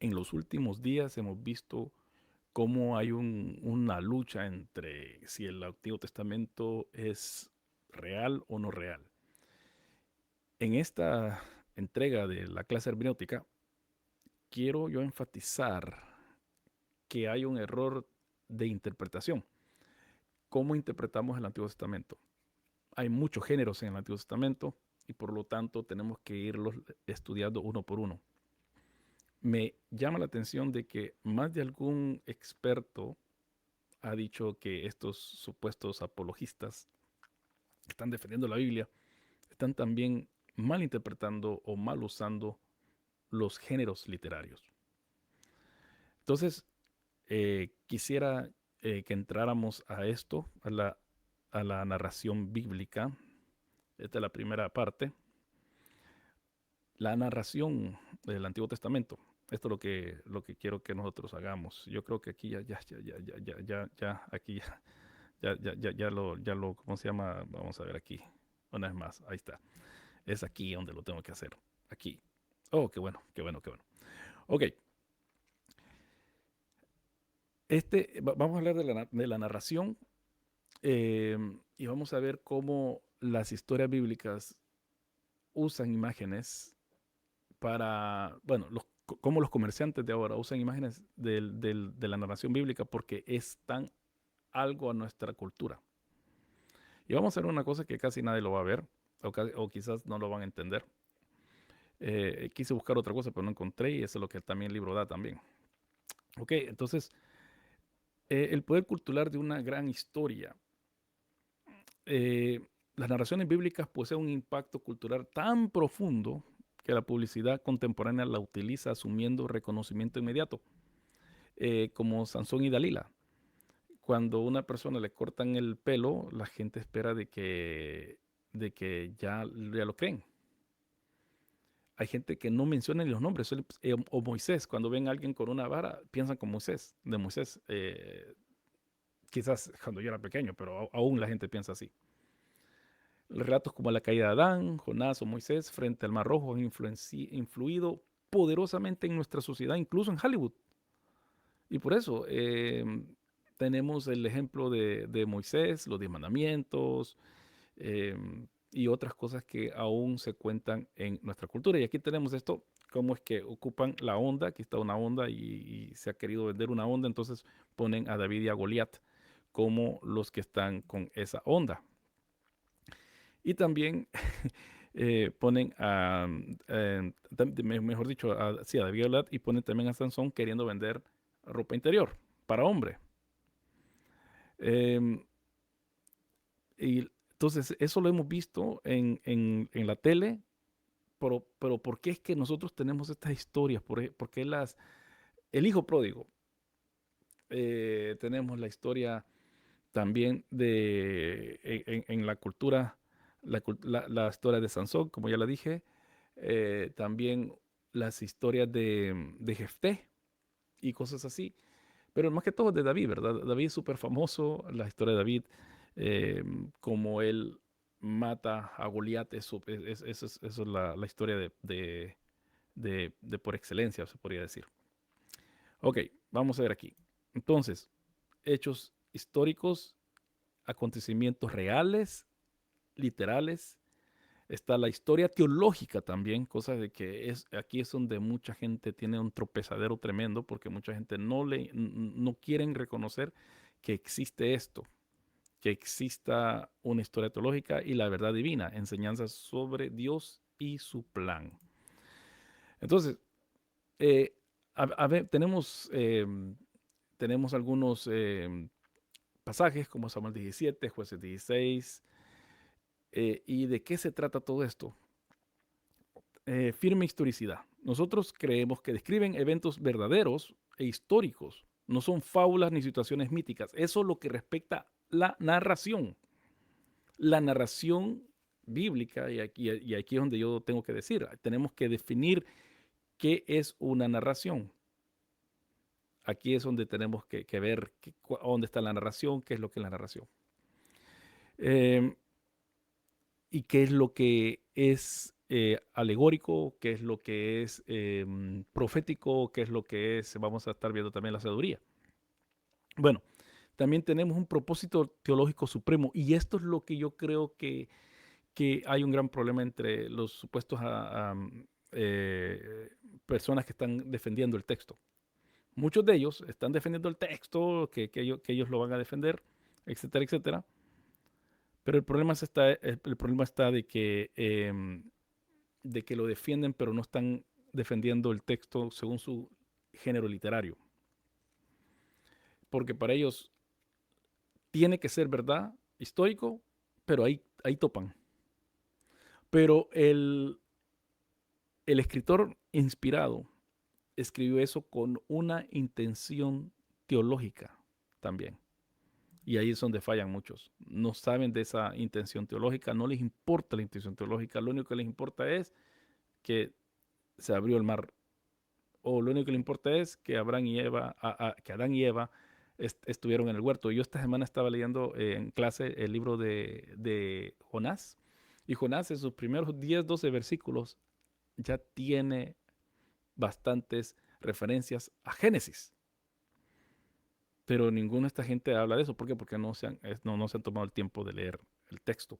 en los últimos días hemos visto cómo hay una lucha entre si el Antiguo Testamento es real o no real. En esta entrega de la clase hermenéutica, quiero yo enfatizar que hay un error de interpretación. ¿Cómo interpretamos el Antiguo Testamento? Hay muchos géneros en el Antiguo Testamento y por lo tanto tenemos que irlos estudiando uno por uno. Me llama la atención de que más de algún experto ha dicho que estos supuestos apologistas que están defendiendo la Biblia están también mal interpretando o mal usando los géneros literarios. Entonces, quisiera que entráramos a esto, a la narración bíblica. Esta es la primera parte. La narración del Antiguo Testamento. Esto es lo que quiero que nosotros hagamos. Yo creo que aquí aquí ¿cómo se llama? Vamos a ver aquí. Una vez más, ahí está. Es aquí donde lo tengo que hacer. Aquí. Oh, qué bueno, qué bueno, qué bueno. Ok, vamos a hablar de la narración y vamos a ver cómo las historias bíblicas usan imágenes para, bueno, cómo los comerciantes de ahora usan imágenes de la narración bíblica porque es tan algo a nuestra cultura. Y vamos a ver una cosa que casi nadie lo va a ver, o quizás no lo van a entender. Quise buscar otra cosa, pero no encontré, y eso es lo que también el libro da también. Ok, entonces, el poder cultural de una gran historia. Eh, las narraciones bíblicas poseen un impacto cultural tan profundo que la publicidad contemporánea la utiliza asumiendo reconocimiento inmediato, como Sansón y Dalila. Cuando a una persona le cortan el pelo, la gente espera de que ya lo creen. Hay gente que no menciona ni los nombres, o Moisés, cuando ven a alguien con una vara, piensan con Moisés, de Moisés. Quizás cuando yo era pequeño, pero aún la gente piensa así. Relatos como la caída de Adán, Jonás o Moisés frente al Mar Rojo han influido poderosamente en nuestra sociedad, incluso en Hollywood. Y por eso tenemos el ejemplo de Moisés, los 10 mandamientos eh, y otras cosas que aún se cuentan en nuestra cultura. Y aquí tenemos esto, cómo es que ocupan la onda, aquí está una onda y se ha querido vender una onda, entonces ponen a David y a Goliat como los que están con esa onda. Y también ponen mejor dicho, sí, a David y Goliat, y ponen también a Sansón queriendo vender ropa interior para hombre. Em, y entonces, eso lo hemos visto en la tele, pero ¿por qué es que nosotros tenemos estas historias? ¿Por qué el hijo pródigo? Tenemos la historia también en la cultura, la historia de Sansón, como ya la dije, también las historias de Jefté y cosas así. Pero más que todo de David, ¿verdad? David es súper famoso, la historia de David, eh, como él mata a Goliat, eso es la historia de por excelencia, se podría decir. Ok, vamos a ver aquí. Entonces, hechos históricos, acontecimientos reales, literales. Está la historia teológica también, cosa de que aquí es donde mucha gente tiene un tropezadero tremendo porque mucha gente no quieren reconocer que existe esto, que exista una historia teológica y la verdad divina, enseñanzas sobre Dios y su plan. Entonces, eh, a ver, tenemos algunos pasajes como Samuel 17, Jueces 16, ¿y de qué se trata todo esto? Firme historicidad. Nosotros creemos que describen eventos verdaderos e históricos, no son fábulas ni situaciones míticas. Eso es lo que respecta la narración. La narración bíblica, y aquí es donde yo tengo que decir, tenemos que definir qué es una narración. Aquí es donde tenemos que ver dónde está la narración, qué es lo que es la narración. Eh, y qué es lo que es alegórico, qué es lo que es profético, qué es lo que es, vamos a estar viendo también la sabiduría. Bueno, también tenemos un propósito teológico supremo y esto es lo que yo creo que hay un gran problema entre los supuestos eh, personas que están defendiendo el texto. Muchos de ellos están defendiendo el texto, que ellos lo van a defender, etcétera, etcétera. Pero el problema está de que lo defienden, pero no están defendiendo el texto según su género literario. Porque para ellos tiene que ser verdad, histórico, pero ahí topan. Pero el escritor inspirado escribió eso con una intención teológica también. Y ahí es donde fallan muchos. No saben de esa intención teológica, no les importa la intención teológica, lo único que les importa es que se abrió el mar. O lo único que les importa es que que Adán y Eva estuvieron en el huerto. Yo esta semana estaba leyendo en clase el libro de Jonás. Y Jonás en sus primeros 10, 12 versículos ya tiene bastantes referencias a Génesis. Pero ninguna de esta gente habla de eso. ¿Por qué? Porque no se han tomado el tiempo de leer el texto.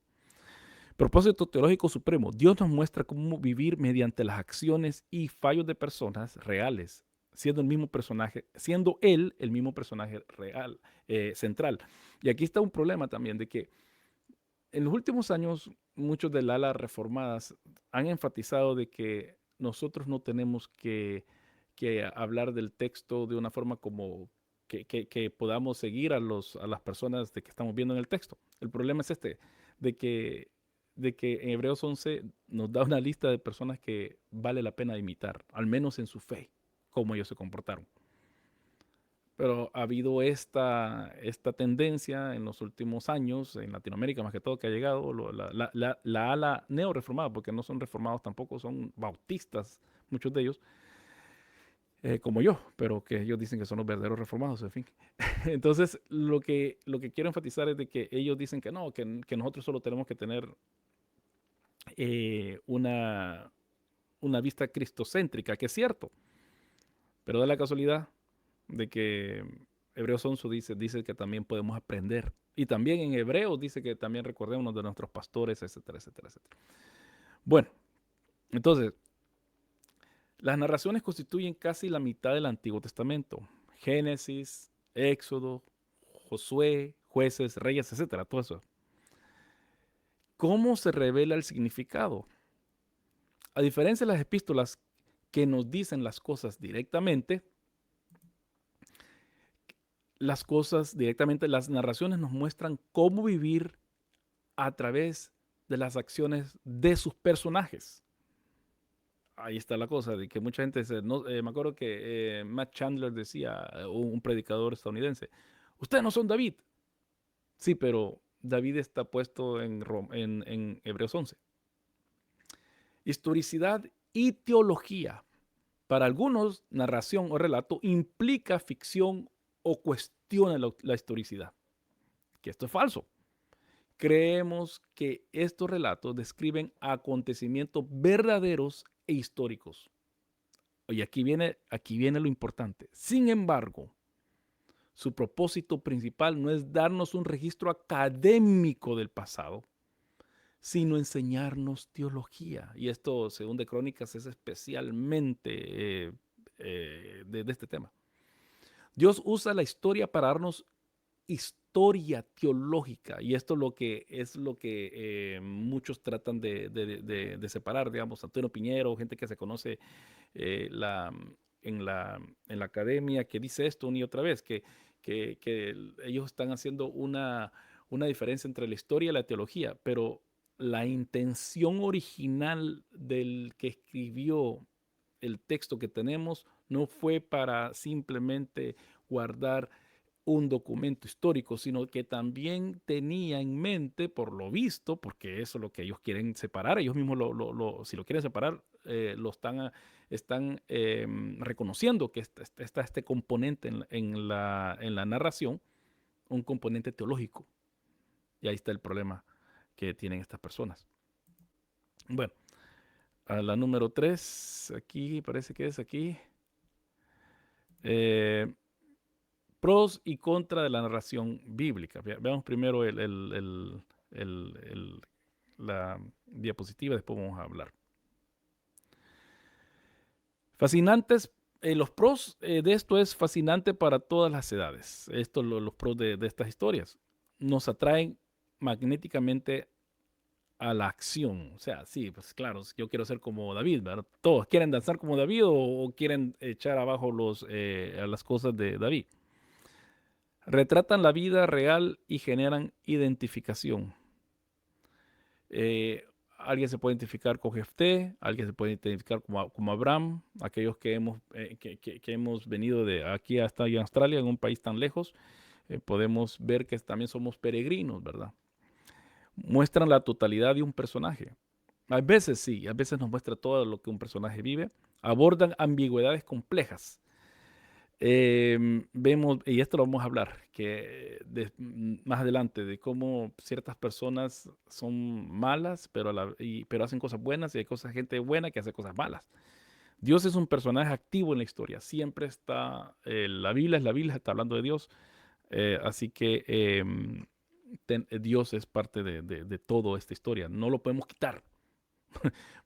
Propósito teológico supremo. Dios nos muestra cómo vivir mediante las acciones y fallos de personas reales, siendo Él el mismo personaje real, central. Y aquí está un problema también de que en los últimos años muchos del ala reformadas han enfatizado de que nosotros no tenemos que hablar del texto de una forma como que podamos seguir a las personas de que estamos viendo en el texto. El problema es de que, de que en Hebreos 11 nos da una lista de personas que vale la pena imitar, al menos en su fe, cómo ellos se comportaron. Pero ha habido esta tendencia en los últimos años, en Latinoamérica más que todo, que ha llegado la ala neoreformada, porque no son reformados tampoco, son bautistas, muchos de ellos, como yo, pero que ellos dicen que son los verdaderos reformados, en fin. Entonces, lo que quiero enfatizar es de que ellos dicen que no, que nosotros solo tenemos que tener eh, una, una vista cristocéntrica, que es cierto, pero da la casualidad de que Hebreos 11 dice que también podemos aprender. Y también en Hebreos dice que también recordemos de nuestros pastores, etcétera, etcétera, etcétera. Bueno, entonces, las narraciones constituyen casi la mitad del Antiguo Testamento. Génesis, Éxodo, Josué, Jueces, Reyes, etcétera, todo eso. ¿Cómo se revela el significado? A diferencia de las epístolas que nos dicen las cosas directamente, las narraciones nos muestran cómo vivir a través de las acciones de sus personajes. Ahí está la cosa, de que mucha gente me acuerdo que Matt Chandler decía, un predicador estadounidense, ustedes no son David. Sí, pero David está puesto en Hebreos 11. Historicidad y teología. Para algunos, narración o relato implica ficción o cuestiona la historicidad, que esto es falso. Creemos que estos relatos describen acontecimientos verdaderos e históricos. Y aquí viene lo importante. Sin embargo, su propósito principal no es darnos un registro académico del pasado, sino enseñarnos teología. Y esto, según de Crónicas, es especialmente de este tema. Dios usa la historia para darnos historia teológica, y esto es lo que muchos tratan de separar, digamos, Antonio Piñero, gente que se conoce eh, la, en la academia, que dice esto una y otra vez, que ellos están haciendo una diferencia entre la historia y la teología, pero la intención original del que escribió el texto que tenemos no fue para simplemente guardar un documento histórico, sino que también tenía en mente, por lo visto, porque eso es lo que ellos quieren separar, ellos mismos si lo quieren separar, están reconociendo que está este componente en la narración, un componente teológico. Y ahí está el problema que tienen estas personas. Bueno, a la número 3, aquí parece que es aquí. Eh, Pros y contra de la narración bíblica. Veamos primero la diapositiva, después vamos a hablar. Fascinantes, los pros de esto es fascinante para todas las edades. Esto los pros de estas historias. Nos atraen magnéticamente a la acción. O sea, sí, pues claro, yo quiero ser como David, ¿verdad? Todos quieren danzar como David o quieren echar abajo a las cosas de David. Retratan la vida real y generan identificación. Eh, Alguien se puede identificar con Jefté, alguien se puede identificar como Abraham, aquellos que hemos venido de aquí hasta allá en Australia, en un país tan lejos, podemos ver que también somos peregrinos, ¿verdad? Muestran la totalidad de un personaje. A veces sí, a veces nos muestra todo lo que un personaje vive. Abordan ambigüedades complejas. Vemos, y esto lo vamos a hablar, más adelante, de cómo ciertas personas son malas, pero hacen cosas buenas, y hay gente buena que hace cosas malas. Dios es un personaje activo en la historia, siempre está, la Biblia, está hablando de Dios, así que Dios es parte de toda esta historia, no lo podemos quitar,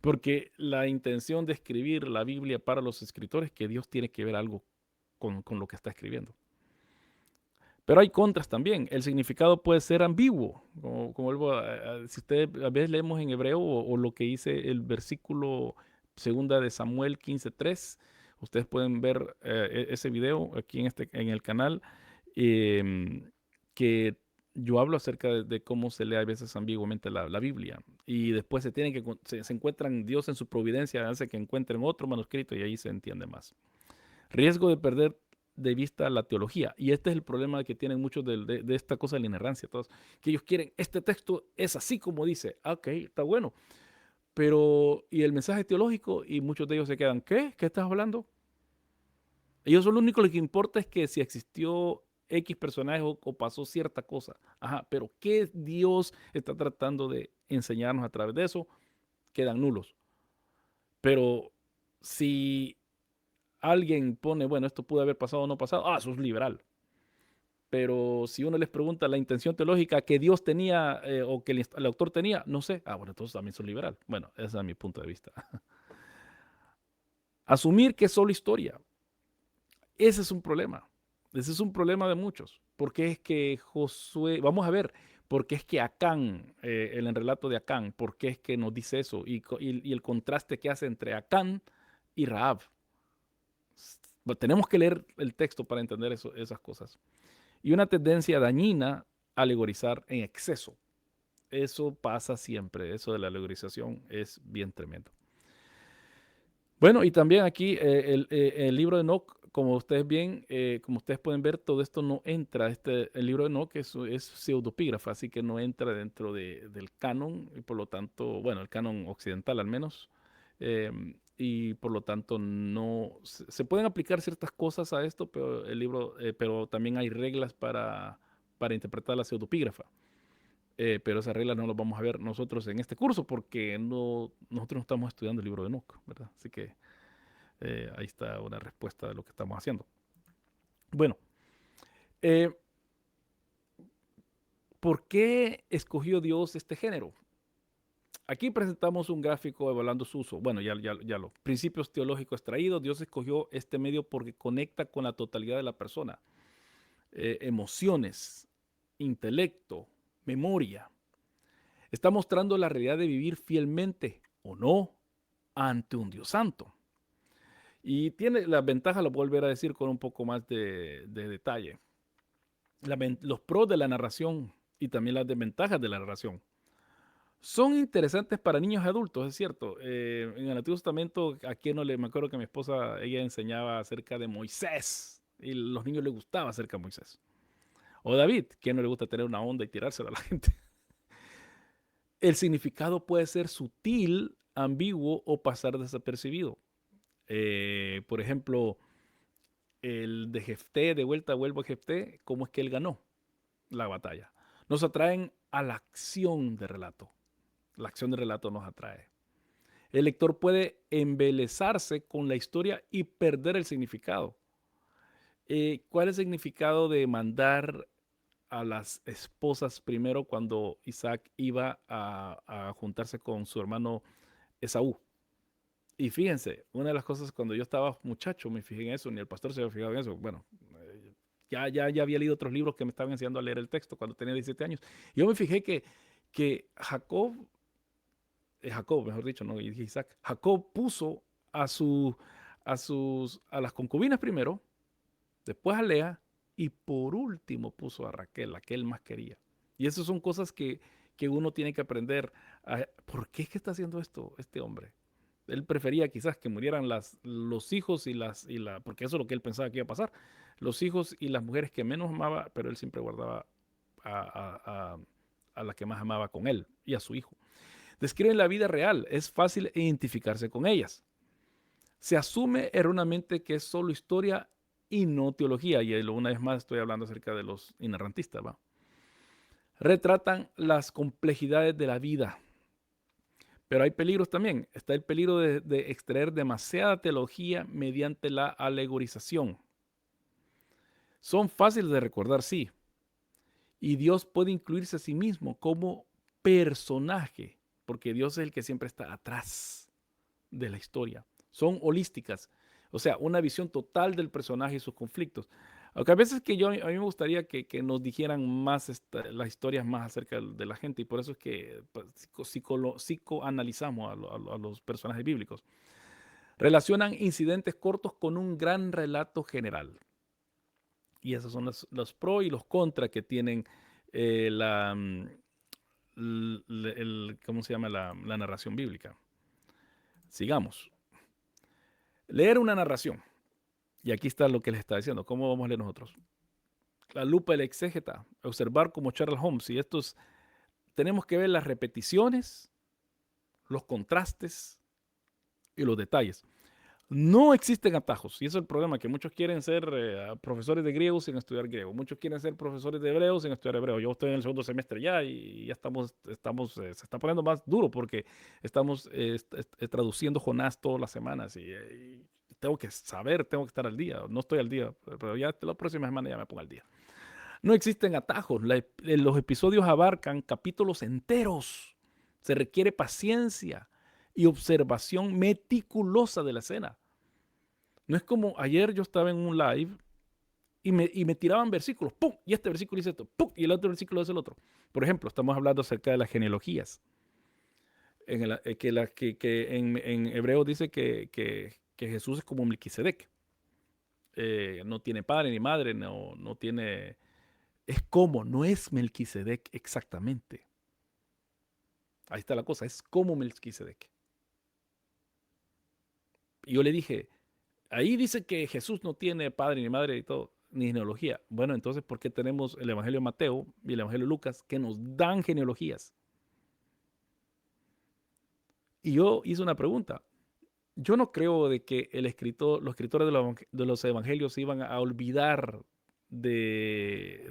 porque la intención de escribir la Biblia para los escritores es que Dios tiene que ver algo con lo que está escribiendo. Pero hay contras también. El significado puede ser ambiguo. Si ustedes a veces leemos en hebreo o lo que dice el versículo segunda de Samuel 15:3, ustedes pueden ver ese video aquí en el canal, que yo hablo acerca de cómo se lee a veces ambiguamente la Biblia. Y después se encuentran Dios en su providencia, hace que encuentren otro manuscrito y ahí se entiende más. Riesgo de perder de vista la teología. Y este es el problema que tienen muchos de esta cosa de la inerrancia. Todos, que ellos quieren, este texto es así como dice. Ah, ok, está bueno. Pero, ¿y el mensaje teológico? Y muchos de ellos se quedan, ¿qué? ¿Qué estás hablando? Ellos son lo único que importa es que si existió X personaje o pasó cierta cosa. Ajá, pero ¿qué Dios está tratando de enseñarnos a través de eso? Quedan nulos. Pero si alguien pone, bueno, esto pudo haber pasado o no pasado, eso es liberal. Pero si uno les pregunta la intención teológica que Dios tenía o que el autor tenía, no sé. Bueno, entonces también son liberal. Bueno, ese es mi punto de vista. Asumir que es solo historia. Ese es un problema. Ese es un problema de muchos. Porque es que Josué, vamos a ver, porque es que Acán, el relato de Acán, por qué es que nos dice eso y el contraste que hace entre Acán y Rahab. Tenemos que leer el texto para entender esas cosas. Y una tendencia dañina a alegorizar en exceso. Eso pasa siempre, eso de la alegorización es bien tremendo. Bueno, y también aquí el libro de Enoch, como ustedes pueden ver, todo esto no entra, el libro de Enoch es pseudopígrafa, así que no entra dentro del canon, y por lo tanto, bueno, el canon occidental al menos, y por lo tanto no, se pueden aplicar ciertas cosas a esto, pero también hay reglas para interpretar la pseudopígrafa. Pero esas reglas no las vamos a ver nosotros en este curso porque nosotros no estamos estudiando el libro de Enoch, ¿verdad? Así que ahí está una respuesta de lo que estamos haciendo. Bueno, eh, ¿por qué escogió Dios este género? Aquí presentamos un gráfico evaluando su uso. Bueno, ya los principios teológicos extraídos. Dios escogió este medio porque conecta con la totalidad de la persona. Emociones, intelecto, memoria. Está mostrando la realidad de vivir fielmente o no ante un Dios santo. Y tiene las ventajas, lo voy a volver a decir con un poco más de detalle. Los pros de la narración y también las desventajas de la narración. Son interesantes para niños y adultos, es cierto. En el Antiguo Testamento, aquí no le, me acuerdo que mi esposa, ella enseñaba acerca de Moisés y los niños les gustaba acerca de Moisés. O David, ¿quién no le gusta tener una onda y tirársela a la gente? El significado puede ser sutil, ambiguo o pasar desapercibido. Por ejemplo, el de Jefté, de vuelta vuelvo a Jefté, cómo es que él ganó la batalla. Nos atraen a la acción de relato. La acción de relato nos atrae. El lector puede embelezarse con la historia y perder el significado. ¿Cuál es el significado de mandar a las esposas primero cuando Isaac iba a juntarse con su hermano Esaú? Y fíjense, una de las cosas cuando yo estaba muchacho me fijé en eso, ni el pastor se había fijado en eso. Bueno, ya había leído otros libros que me estaban enseñando a leer el texto cuando tenía 17 años. Yo me fijé que Jacob, mejor dicho, no, y dije Isaac, Jacob puso a, su, a las concubinas primero, después a Lea y por último puso a Raquel, la que él más quería. Y esas son cosas que uno tiene que aprender. ¿Por qué es que está haciendo esto este hombre? Él prefería quizás que murieran los hijos porque eso es lo que él pensaba que iba a pasar, los hijos y las mujeres que menos amaba, pero él siempre guardaba a, a, a, a la que más amaba con él y a su hijo. Describen la vida real, es fácil identificarse con ellas. Se asume erróneamente que es solo historia y no teología, y una vez más estoy hablando acerca de los inerrantistas, ¿va? Retratan las complejidades de la vida, pero hay peligros también. Está el peligro de extraer demasiada teología mediante la alegorización. Son fáciles de recordar, sí, y Dios puede incluirse a sí mismo como personaje, porque Dios es el que siempre está atrás de la historia. Son holísticas, o sea, una visión total del personaje y sus conflictos. Aunque a veces a mí me gustaría que nos dijeran más las historias más acerca de la gente y por eso es que pues, psicoanalizamos a los personajes bíblicos. Relacionan incidentes cortos con un gran relato general. Y esos son los pros y los contras que tienen la, ¿cómo se llama? La narración bíblica. Sigamos. Leer una narración. Y aquí está lo que les está diciendo. ¿Cómo vamos a leer nosotros? La lupa del exégeta. Observar como Sherlock Holmes. Y tenemos que ver las repeticiones, los contrastes y los detalles. No existen atajos, y eso es el problema, que muchos quieren ser profesores de griego sin estudiar griego, muchos quieren ser profesores de hebreo sin estudiar hebreo. Yo estoy en el segundo semestre ya y ya se está poniendo más duro porque estamos traduciendo Jonás todas las semanas y tengo que saber, tengo que estar al día. No estoy al día, pero ya la próxima semana ya me pongo al día. No existen atajos, los episodios abarcan capítulos enteros, se requiere paciencia y observación meticulosa de la escena. No es como ayer yo estaba en un live y me tiraban versículos, ¡pum! Y este versículo dice esto, ¡pum! Y el otro versículo dice el otro. Por ejemplo, estamos hablando acerca de las genealogías. En hebreo dice que Jesús es como Melquisedec. No tiene padre ni madre, no tiene... Es como, no es Melquisedec exactamente. Ahí está la cosa, es como Melquisedec. Y yo le dije, ahí dice que Jesús no tiene padre ni madre y todo, ni genealogía. Bueno, entonces, ¿por qué tenemos el Evangelio de Mateo y el Evangelio de Lucas que nos dan genealogías? Y yo hice una pregunta. Yo no creo de que los escritores de los evangelios se iban a olvidar de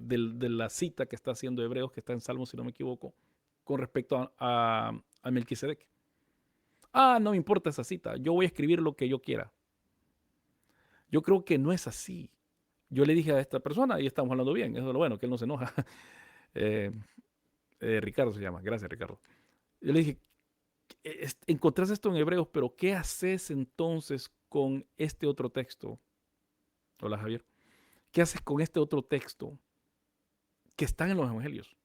la cita que está haciendo Hebreos, que está en Salmos, si no me equivoco, con respecto a Melquisedec. Ah, no me importa esa cita, yo voy a escribir lo que yo quiera. Yo creo que no es así. Yo le dije a esta persona, y estamos hablando bien, eso es lo bueno, que él no se enoja. Eh, Ricardo se llama, gracias Ricardo. Yo le dije, encontrás esto en Hebreos, pero ¿qué haces entonces con este otro texto? Hola Javier. ¿Qué haces con este otro texto que están en los evangelios?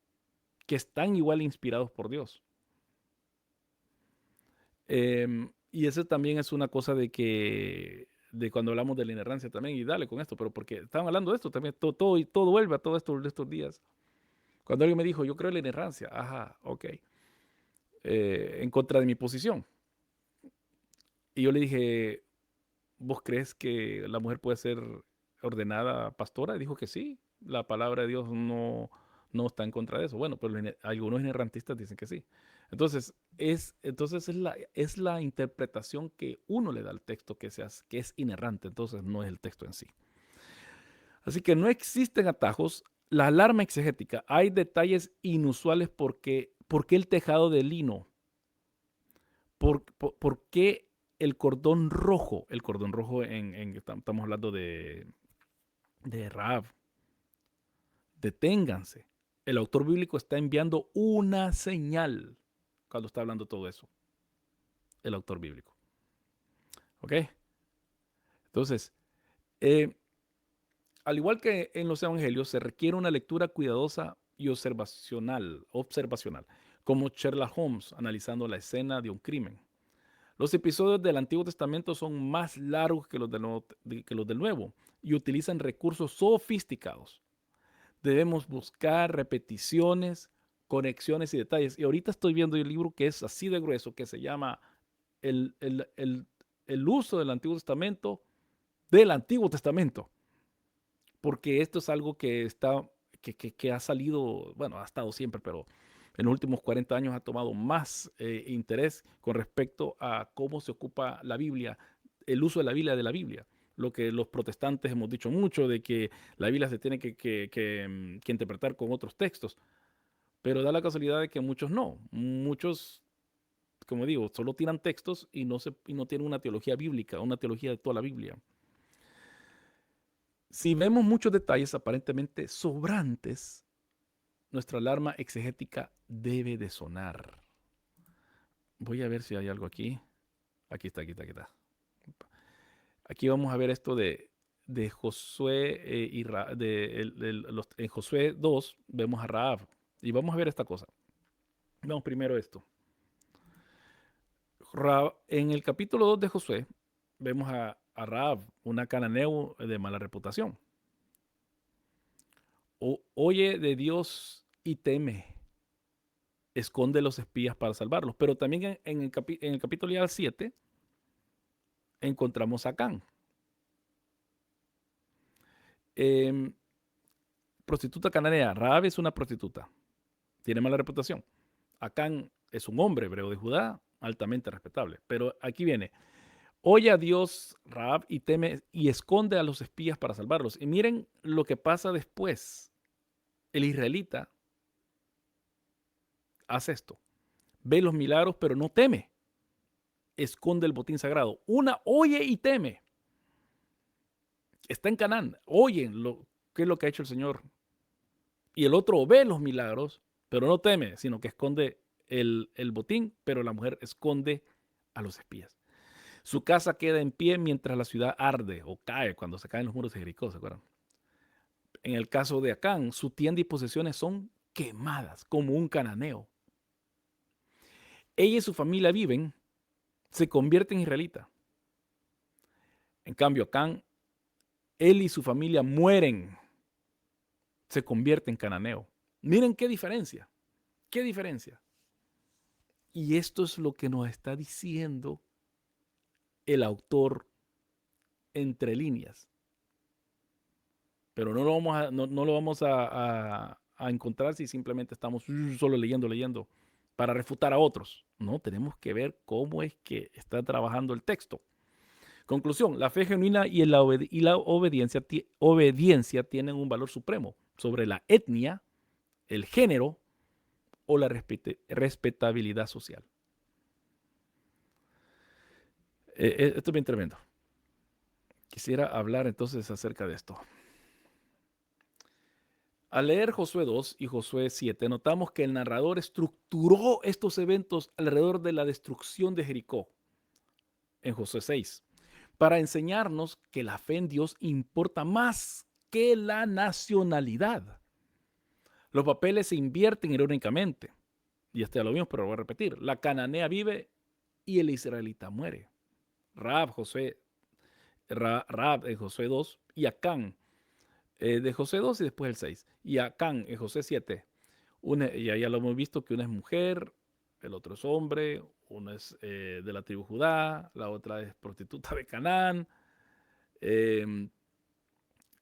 Que están igual inspirados por Dios. Y eso también es una cosa de cuando hablamos de la inerrancia también, y dale con esto, pero porque estaban hablando de esto también, todo vuelve a todo esto de estos días. Cuando alguien me dijo, yo creo en la inerrancia, ajá, ok, en contra de mi posición. Y yo le dije, ¿vos crees que la mujer puede ser ordenada pastora? Y dijo que sí, la palabra de Dios no está en contra de eso. Bueno, pero algunos inerrantistas dicen que sí. Entonces es la interpretación que uno le da al texto que es inerrante, entonces no es el texto en sí. Así que no existen atajos. La alarma exegética, hay detalles inusuales porque el tejado de lino. ¿Por qué el cordón rojo? El cordón rojo estamos hablando de Rahab. Deténganse. El autor bíblico está enviando una señal cuando está hablando todo eso. El autor bíblico. ¿Ok? Entonces, eh, al igual que en los evangelios, se requiere una lectura cuidadosa y observacional, como Sherlock Holmes analizando la escena de un crimen. Los episodios del Antiguo Testamento son más largos que que los del Nuevo y utilizan recursos sofisticados. Debemos buscar repeticiones, conexiones y detalles. Y ahorita estoy viendo el libro que es así de grueso, que se llama El, el, el, el uso del Antiguo Testamento, porque esto es algo que ha salido, bueno, ha estado siempre, pero en los últimos 40 años ha tomado más interés con respecto a cómo se ocupa la Biblia, el uso de la Biblia. Lo que los protestantes hemos dicho mucho de que la Biblia se tiene que interpretar con otros textos, pero da la casualidad de que muchos no. Muchos, como digo, solo tiran textos y no tienen una teología bíblica, una teología de toda la Biblia. Si vemos muchos detalles aparentemente sobrantes, nuestra alarma exegética debe de sonar. Voy a ver si hay algo aquí. Aquí está, aquí está, aquí está. Aquí vamos a ver esto de Josué en Josué 2 vemos a Rahab. Y vamos a ver esta cosa. Vamos primero esto. En el capítulo 2 de Josué vemos a Rahab, una cananeo de mala reputación. Oye de Dios y teme. Esconde los espías para salvarlos. Pero también en el capítulo ya 7 encontramos a Acán. Eh, Prostituta cananea. Rahab es una prostituta. Tiene mala reputación. Acán es un hombre hebreo de Judá, altamente respetable. Pero aquí viene. Oye a Dios, Rahab, y teme y esconde a los espías para salvarlos. Y miren lo que pasa después. El israelita hace esto. Ve los milagros, pero no teme. Esconde el botín sagrado. Una oye y teme. Está en Canaán. Oyen qué es lo que ha hecho el Señor. Y el otro ve los milagros, pero no teme, sino que esconde el botín, pero la mujer esconde a los espías. Su casa queda en pie mientras la ciudad arde o cae cuando se caen los muros de Jericó, ¿se acuerdan? En el caso de Acán, su tienda y posesiones son quemadas como un cananeo. Ella y su familia viven, se convierten en israelita. En cambio, Acán, él y su familia mueren, se convierten en cananeo. Miren qué diferencia, qué diferencia. Y esto es lo que nos está diciendo el autor entre líneas. Pero no lo vamos a encontrar si simplemente estamos solo leyendo, para refutar a otros. No, tenemos que ver cómo es que está trabajando el texto. Conclusión, la fe genuina y la obediencia tienen un valor supremo sobre la etnia, el género o la respetabilidad social. Esto es bien tremendo. Quisiera hablar entonces acerca de esto. Al leer Josué 2 y Josué 7, notamos que el narrador estructuró estos eventos alrededor de la destrucción de Jericó en Josué 6, para enseñarnos que la fe en Dios importa más que la nacionalidad. Los papeles se invierten irónicamente. Y esto ya lo vimos, pero lo voy a repetir. La cananea vive y el israelita muere. Rahab en Josué 2 y Acán de Josué 2 y después el 6. Y Acán en Josué 7. Y ya lo hemos visto que una es mujer, el otro es hombre, uno es de la tribu Judá, la otra es prostituta de Canaán. Eh,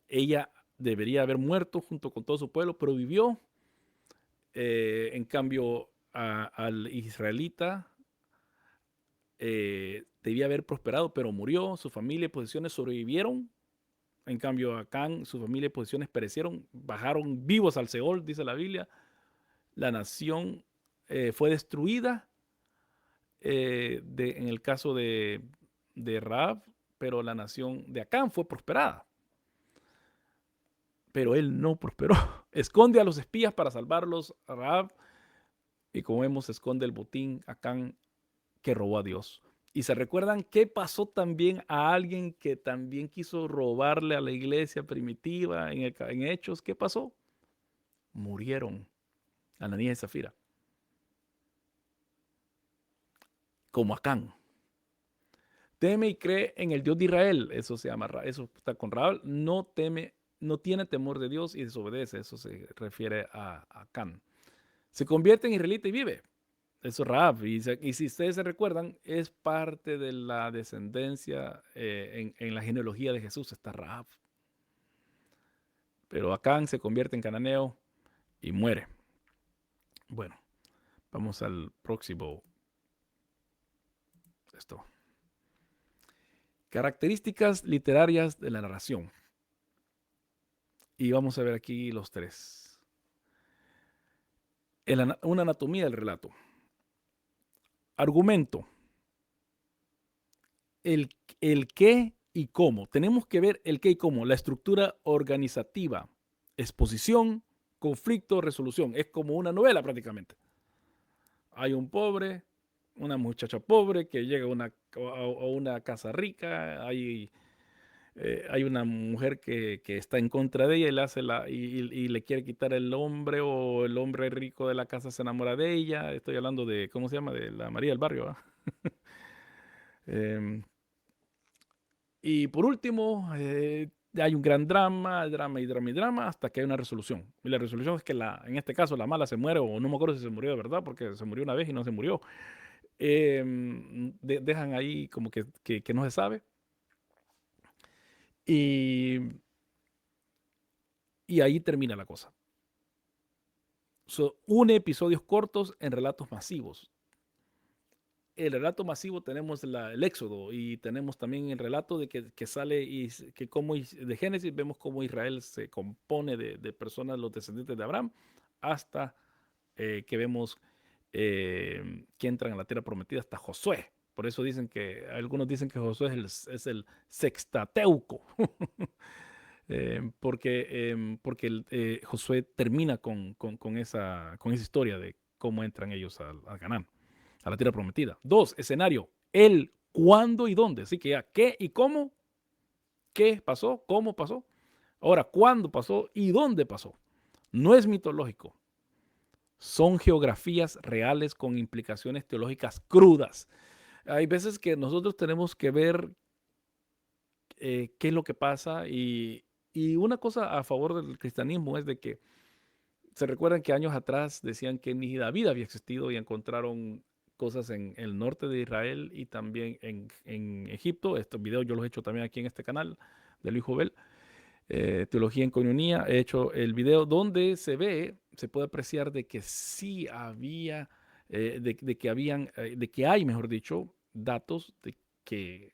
Ella debería haber muerto junto con todo su pueblo, pero vivió. En cambio, al israelita debía haber prosperado, pero murió. Su familia y posesiones sobrevivieron. En cambio, Acán, su familia y posesiones perecieron, bajaron vivos al Seol, dice la Biblia. La nación fue destruida en el caso de Rahab, pero la nación de Acán fue prosperada. Pero él no prosperó. Esconde a los espías para salvarlos a Rahab, y como vemos, esconde el botín Acán que robó a Dios. Y se recuerdan qué pasó también a alguien que también quiso robarle a la iglesia primitiva en Hechos. ¿Qué pasó? Murieron Ananías y Zafira, como Acán. Teme y cree en el Dios de Israel. Eso se llama, eso está con Rahab. No teme, no tiene temor de Dios y desobedece. Eso se refiere a Acán. Se convierte en israelita y vive. Eso es Rahab. Y si ustedes se recuerdan, es parte de la descendencia en la genealogía de Jesús. Está Rahab. Pero Acán se convierte en cananeo y muere. Bueno, vamos al próximo. Esto. Características literarias de la narración. Y vamos a ver aquí los tres. Una anatomía del relato. Argumento. El qué y cómo. Tenemos que ver el qué y cómo. La estructura organizativa. Exposición, conflicto, resolución. Es como una novela prácticamente. Hay un pobre, una muchacha pobre que llega a una casa rica. Hay una mujer que está en contra de ella y y le quiere quitar el hombre, o el hombre rico de la casa se enamora de ella. Estoy hablando de, ¿cómo se llama? De la María del Barrio. eh, y por último, hay un gran drama, drama y drama y drama, hasta que hay una resolución. Y la resolución es que en este caso la mala se muere, o no me acuerdo si se murió de verdad, porque se murió una vez y no se murió. Dejan ahí como que no se sabe. Y, y ahí termina la cosa. Une episodios cortos en relatos masivos. El relato masivo tenemos el Éxodo, y tenemos también el relato de que sale de Génesis vemos cómo Israel se compone de personas, los descendientes de Abraham, hasta que vemos que entran a la tierra prometida, hasta Josué. Por eso algunos dicen que Josué es el sextateuco, porque Josué termina con esa historia de cómo entran ellos a Canaán, a la tierra prometida. 2, escenario, el, cuándo y dónde. Así que ya, qué y cómo, qué pasó, cómo pasó. Ahora, cuándo pasó y dónde pasó. No es mitológico. Son geografías reales con implicaciones teológicas crudas. Hay veces que nosotros tenemos que ver qué es lo que pasa, y una cosa a favor del cristianismo es de que se recuerdan que años atrás decían que ni David había existido, y encontraron cosas en el norte de Israel y también en Egipto. Estos videos yo los he hecho también aquí en este canal de Luis Jovel, Teología en Coinonía. He hecho el video donde se puede apreciar de que sí había, de que hay, mejor dicho, datos de que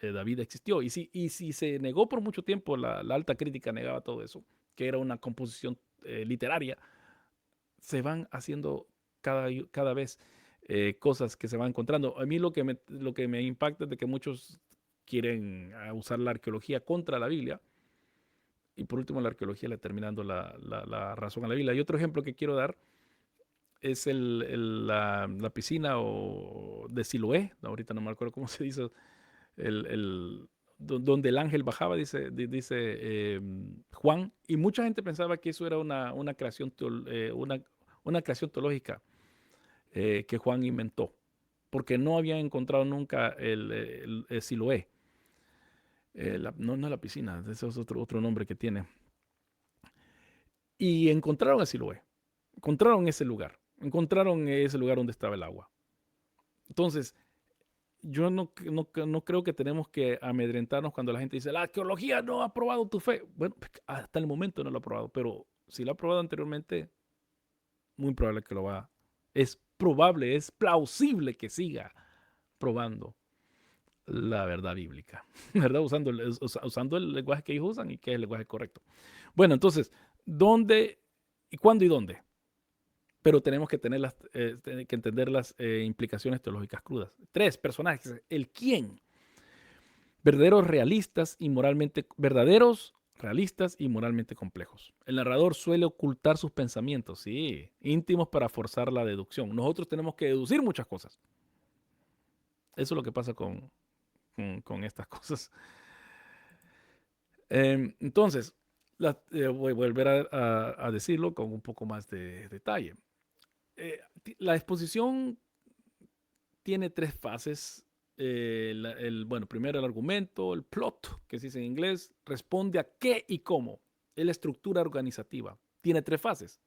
David existió. Y si se negó por mucho tiempo, la alta crítica negaba todo eso, que era una composición literaria, se van haciendo cada vez cosas que se van encontrando. A mí lo que me impacta es de que muchos quieren usar la arqueología contra la Biblia, y por último la arqueología le termina dando la razón a la Biblia. Y otro ejemplo que quiero dar es la piscina de Siloé. Ahorita no me acuerdo cómo se dice, donde el ángel bajaba, dice Juan, y mucha gente pensaba que eso era una creación teológica que Juan inventó, porque no habían encontrado nunca el Siloé. No es la piscina, ese es otro nombre que tiene. Y encontraron a Siloé, encontraron ese lugar donde estaba el agua. Entonces, yo no creo que tenemos que amedrentarnos cuando la gente dice, la arqueología no ha probado tu fe. Bueno, hasta el momento no lo ha probado, pero si lo ha probado anteriormente, muy probable que lo va. Es probable, es plausible que siga probando la verdad bíblica, ¿verdad? Usando el lenguaje que ellos usan y que es el lenguaje correcto. Bueno, entonces, ¿dónde y cuándo y dónde? pero tenemos que que entender las implicaciones teológicas crudas. 3, personajes. El quién. Verdaderos, realistas y moralmente complejos. El narrador suele ocultar sus pensamientos, sí, íntimos para forzar la deducción. Nosotros tenemos que deducir muchas cosas. Eso es lo que pasa con estas cosas. Entonces, voy a volver a decirlo con un poco más de detalle. La exposición tiene 3 fases. Bueno, primero el argumento, el plot, que se dice en inglés, responde a qué y cómo. Es la estructura organizativa. Tiene 3 fases.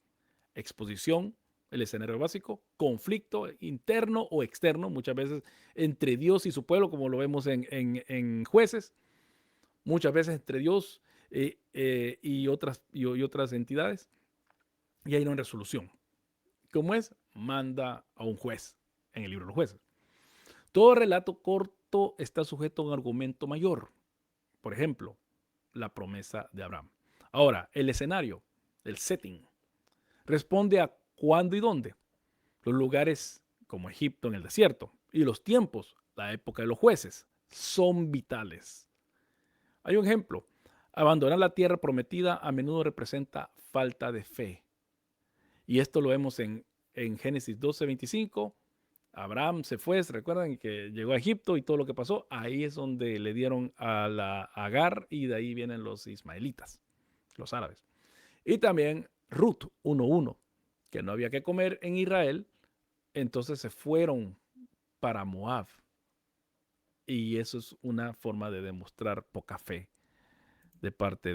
Exposición, el escenario básico, conflicto interno o externo, muchas veces entre Dios y su pueblo, como lo vemos en Jueces, muchas veces entre Dios y otras entidades, y hay una resolución. ¿Cómo es? Manda a un juez en el libro de los jueces. Todo relato corto está sujeto a un argumento mayor. Por ejemplo, la promesa de Abraham. Ahora, el escenario, el setting, responde a cuándo y dónde. Los lugares como Egipto en el desierto y los tiempos, la época de los jueces, son vitales. Hay un ejemplo. Abandonar la tierra prometida a menudo representa falta de fe. Y esto lo vemos en Génesis 12:25. Abraham se fue, ¿se recuerdan que llegó a Egipto y todo lo que pasó? Ahí es donde le dieron a la Agar y de ahí vienen los ismaelitas, los árabes. Y también Ruth 1:1, que no había que comer en Israel, entonces se fueron para Moab. Y eso es una forma de demostrar poca fe de parte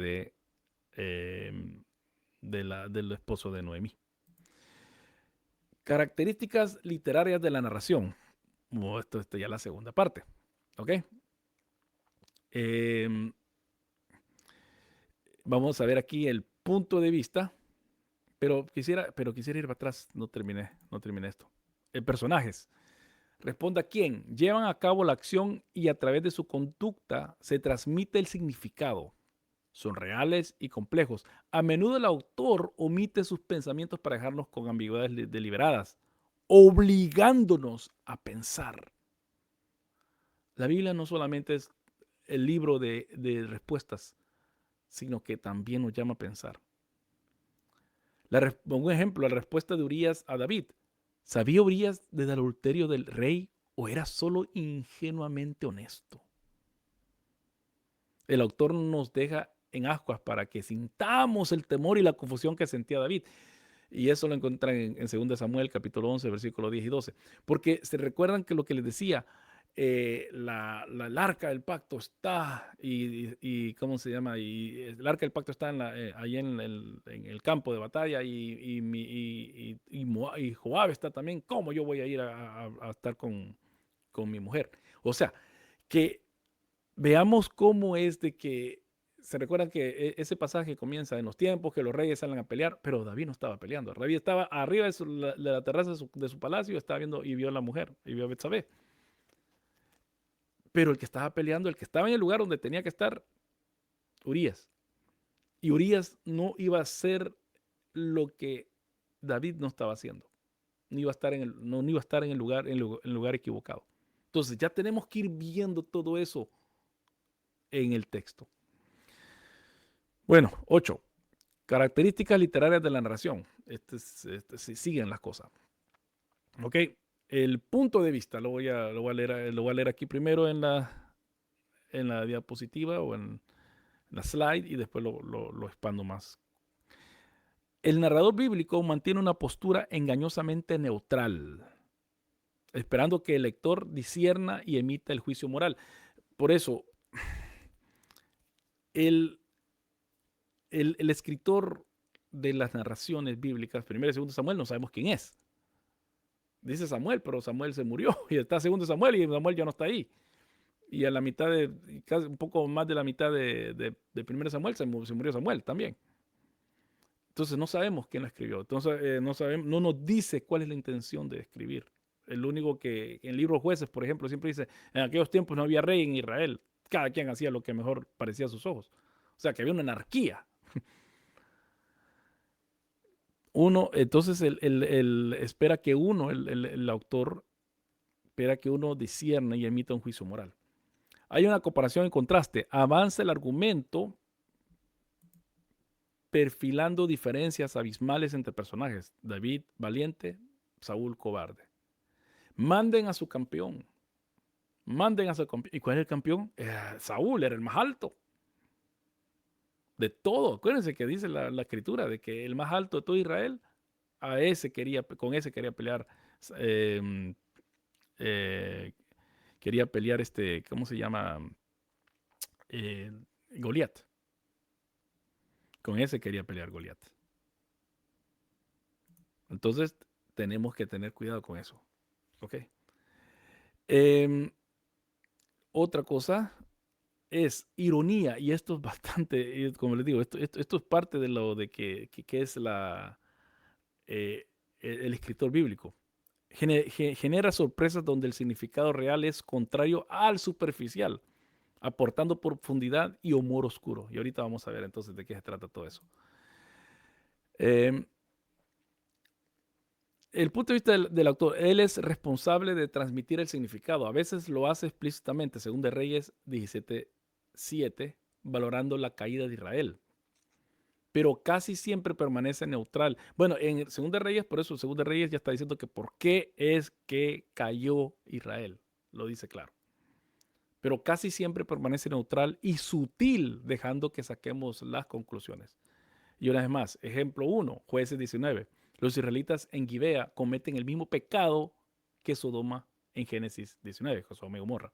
del esposo de Noemí. Características literarias de la narración. Esto ya es la segunda parte. ¿Ok? Vamos a ver aquí el punto de vista, pero quisiera ir para atrás. No terminé esto. Personajes. Responda quién. Llevan a cabo la acción y a través de su conducta se transmite el significado. Son reales y complejos. A menudo el autor omite sus pensamientos para dejarnos con ambigüedades deliberadas, obligándonos a pensar. La Biblia no solamente es el libro de respuestas, sino que también nos llama a pensar. Un ejemplo, la respuesta de Urías a David. ¿Sabía Urías del adulterio del rey o era solo ingenuamente honesto? El autor nos deja en ascuas para que sintamos el temor y la confusión que sentía David. Y eso lo encuentran en 2 Samuel, capítulo 11, versículos 10 y 12. Porque se recuerdan que lo que les decía, el arca del pacto está, y ¿cómo se llama? Y el arca del pacto está ahí en el campo de batalla, y Joab está también. ¿Cómo yo voy a ir a estar con mi mujer? O sea, que veamos cómo es de que se recuerdan que ese pasaje comienza en los tiempos que los reyes salen a pelear, pero David no estaba peleando. David estaba arriba de la terraza de su palacio, estaba viendo y vio a la mujer, y vio a Betsabé. Pero el que estaba peleando, el que estaba en el lugar donde tenía que estar, Urías. Y Urías no iba a hacer lo que David no estaba haciendo. No iba a estar en el lugar equivocado. Entonces ya tenemos que ir viendo todo eso en el texto. Bueno, 8. Características literarias de la narración. Siguen las cosas. Ok. El punto de vista lo voy a leer aquí primero en la diapositiva o en la slide y después lo expando más. El narrador bíblico mantiene una postura engañosamente neutral, esperando que el lector discierna y emita el juicio moral. Por eso, el escritor de las narraciones bíblicas, 1 y 2 Samuel, no sabemos quién es. Dice Samuel, pero Samuel se murió y está 2 Samuel y Samuel ya no está ahí. Y a la mitad casi un poco más de la mitad de 1 Samuel se murió Samuel también. Entonces no sabemos quién lo escribió. Entonces no nos dice cuál es la intención de escribir. El único que en el libro de Jueces, por ejemplo, siempre dice, en aquellos tiempos no había rey en Israel. Cada quien hacía lo que mejor parecía a sus ojos. O sea, que había una anarquía. Entonces espera que el autor, espera que uno discierne y emita un juicio moral. Hay una comparación en contraste. Avanza el argumento perfilando diferencias abismales entre personajes. David valiente, Saúl cobarde. Manden a su campeón. Manden a su campeón. ¿Y cuál es el campeón? Saúl era el más alto de todo. Acuérdense que dice la escritura de que el más alto de todo Israel, con ese quería pelear. eh, eh, Quería pelear ¿cómo se llama? Eh, Goliat. Con ese quería pelear Goliat. Entonces, tenemos que tener cuidado con eso. ¿Ok? Em, Otra cosa es ironía, y esto es bastante, como les digo, esto es parte de lo de que es el escritor bíblico. Genera sorpresas donde el significado real es contrario al superficial, aportando profundidad y humor oscuro. Y ahorita vamos a ver entonces de qué se trata todo eso. Eh, el punto de vista del autor, él es responsable de transmitir el significado. A veces lo hace explícitamente, según de Reyes 17:7, valorando la caída de Israel. Pero casi siempre permanece neutral. Bueno, en Según de Reyes, por eso Según de Reyes ya está diciendo que por qué es que cayó Israel. Lo dice claro. Pero casi siempre permanece neutral y sutil, dejando que saquemos las conclusiones. Y una vez más, ejemplo 1, Jueces 19. Los israelitas en Gibea cometen el mismo pecado que Sodoma en Génesis 19, Sodoma y Gomorra.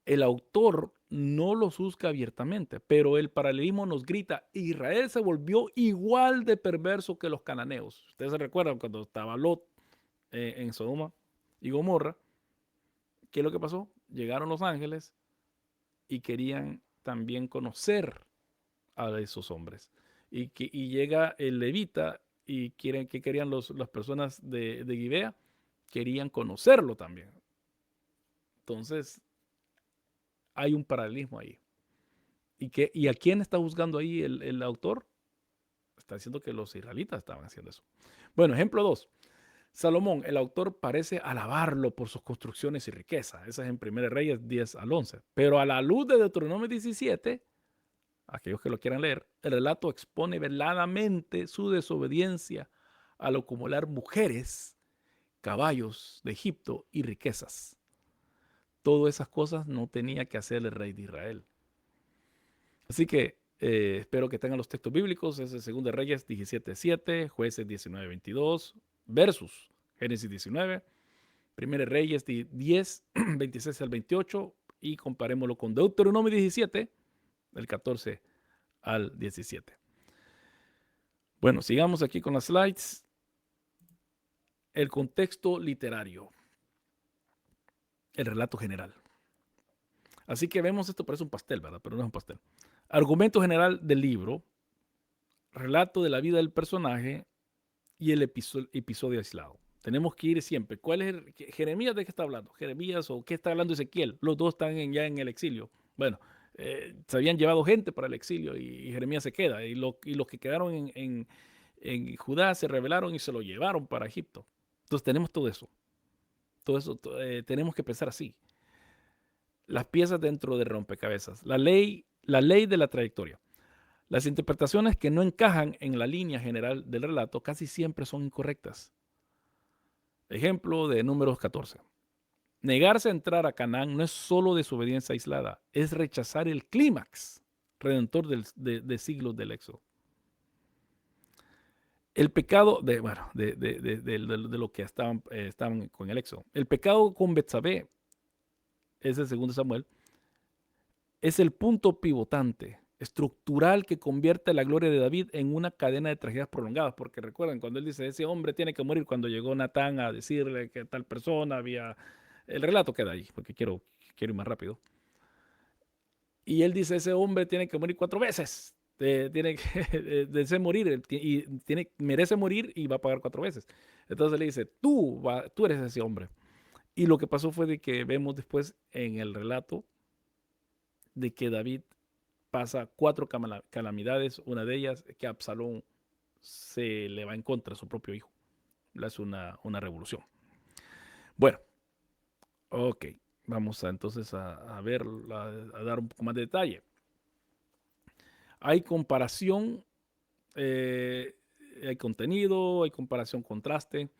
El autor no los juzga abiertamente, pero el paralelismo nos grita, Israel se volvió igual de perverso que los cananeos. Ustedes se recuerdan cuando estaba Lot en Sodoma y Gomorra, ¿qué es lo que pasó? Llegaron los ángeles y querían también conocer a esos hombres. Y llega el levita y ¿qué querían las personas de Gibea? Querían conocerlo también. Entonces, hay un paralelismo ahí. ¿Y a quién está juzgando ahí el autor? Está diciendo que los israelitas estaban haciendo eso. Bueno, ejemplo 2. Salomón, el autor parece alabarlo por sus construcciones y riqueza. Esa es en 1 Reyes 10-11. Pero a la luz de Deuteronomio 17, aquellos que lo quieran leer, el relato expone veladamente su desobediencia al acumular mujeres, caballos de Egipto y riquezas. Todas esas cosas no tenía que hacer el rey de Israel. Así que espero que tengan los textos bíblicos. Es el 2 Reyes 17:7, Jueces 19:22, versus Génesis 19, 1 Reyes 10, 26 al 28, y comparémoslo con Deuteronomio 17, del 14 al 17. Bueno, sigamos aquí con las slides. El contexto literario, el relato general. Así que vemos, esto parece un pastel, ¿verdad? Pero no es un pastel. Argumento general del libro, relato de la vida del personaje y el episodio aislado. Tenemos que ir siempre. ¿Cuál es Jeremías de qué está hablando? Jeremías o qué está hablando Ezequiel. Los dos están ya en el exilio. Bueno, se habían llevado gente para el exilio y Jeremías se queda. Y los que quedaron en Judá se rebelaron y se lo llevaron para Egipto. Entonces tenemos todo eso. Todo eso tenemos que pensar así. Las piezas dentro de rompecabezas. La ley de la trayectoria. Las interpretaciones que no encajan en la línea general del relato casi siempre son incorrectas. Ejemplo de Números 14. Negarse a entrar a Canaán no es solo desobediencia aislada, es rechazar el clímax redentor de siglos del Éxodo. El pecado de lo que estaban con el Éxodo. El pecado con Betsabé, es el 2 Samuel, es el punto pivotante, estructural, que convierte la gloria de David en una cadena de tragedias prolongadas. Porque recuerdan, cuando él dice, ese hombre tiene que morir, cuando llegó Natán a decirle que tal persona había... El relato queda ahí, porque quiero ir más rápido. Y él dice, ese hombre tiene que morir 4 veces. Tiene que desea morir y merece morir y va a pagar 4 veces. Entonces le dice, tú eres ese hombre. Y lo que pasó fue de que vemos después en el relato de que David pasa 4 calamidades. Una de ellas que Absalón se le va en contra de su propio hijo. Le hace una revolución. Bueno, ok. Vamos entonces a ver, a dar un poco más de detalle. Hay comparación, eh, hay contenido, hay comparación, contraste,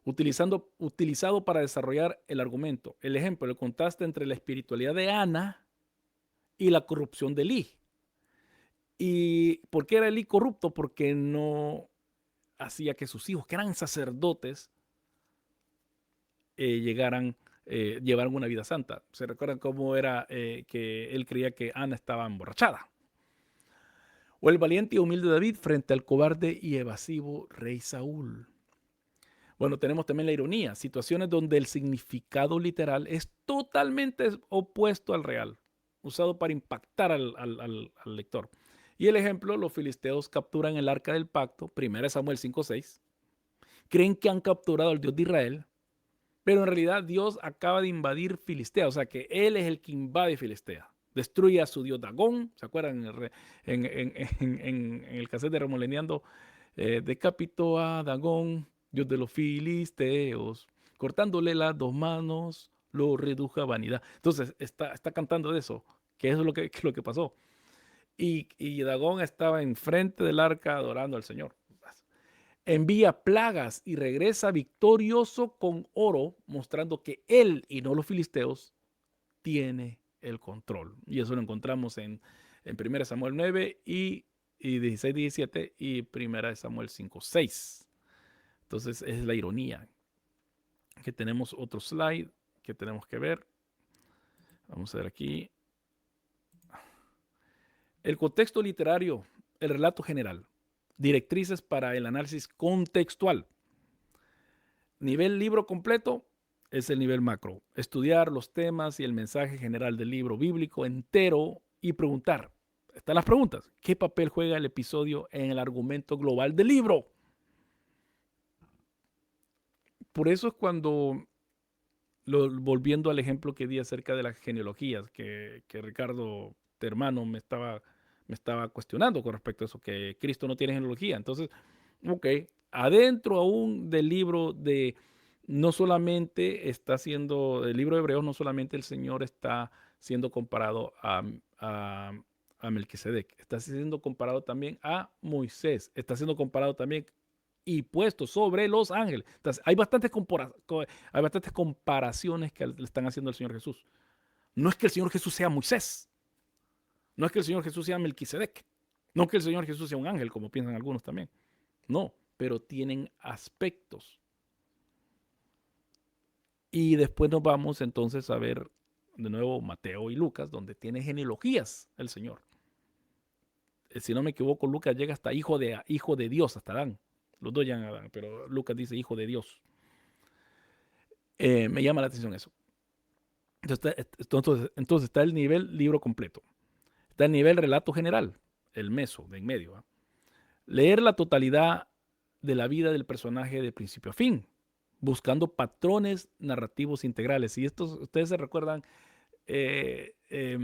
utilizado para desarrollar el argumento. El ejemplo, el contraste entre la espiritualidad de Ana y la corrupción de Elí. ¿Y por qué era Elí corrupto? Porque no hacía que sus hijos, que eran sacerdotes, llegaran, llevaran una vida santa. ¿Se recuerdan cómo era que él creía que Ana estaba emborrachada? O el valiente y humilde David frente al cobarde y evasivo rey Saúl. Bueno, tenemos también la ironía, situaciones donde el significado literal es totalmente opuesto al real, usado para impactar al lector. Y el ejemplo, los filisteos capturan el arca del pacto, 1 Samuel 5:6, creen que han capturado al Dios de Israel, pero en realidad Dios acaba de invadir Filistea, o sea que Él es el que invade Filistea. Destruye a su dios Dagón, ¿se acuerdan? En el cassette de Remoleneando, decapitó a Dagón, dios de los filisteos, cortándole las dos manos, lo redujo a vanidad. Entonces está cantando de eso, que eso es lo que pasó. Y Dagón estaba enfrente del arca adorando al Señor. Envía plagas y regresa victorioso con oro, mostrando que él y no los filisteos tiene el control. Y eso lo encontramos en 1 Samuel 9 y 16, 17 y 1 Samuel 5, 6. Entonces es la ironía. Que tenemos otro slide que tenemos que ver. Vamos a ver aquí. El contexto literario, el relato general, directrices para el análisis contextual. Nivel libro completo es el nivel macro. Estudiar los temas y el mensaje general del libro bíblico entero y preguntar. Están las preguntas. ¿Qué papel juega el episodio en el argumento global del libro? Por eso es cuando, volviendo al ejemplo que di acerca de las genealogías, que Ricardo, tu hermano, me estaba cuestionando con respecto a eso, que Cristo no tiene genealogía. Entonces, ok, adentro aún del libro de, no solamente está siendo, el libro de Hebreos, no solamente el Señor está siendo comparado a Melquisedec, está siendo comparado también a Moisés, está siendo comparado también y puesto sobre los ángeles. Entonces, hay bastantes comparaciones que le están haciendo al Señor Jesús. No es que el Señor Jesús sea Moisés, no es que el Señor Jesús sea Melquisedec, no es que el Señor Jesús sea un ángel, como piensan algunos también. No, pero tienen aspectos. Y después nos vamos entonces a ver de nuevo Mateo y Lucas, donde tiene genealogías el Señor. Si no me equivoco, Lucas llega hasta hijo de Dios, hasta Adán. Los dos llegan a Adán, pero Lucas dice hijo de Dios. Me llama la atención eso. Entonces está el nivel libro completo. Está el nivel relato general, el meso de en medio. ¿Va? Leer la totalidad de la vida del personaje de principio a fin, buscando patrones narrativos integrales. Y estos, ustedes se recuerdan, eh, eh,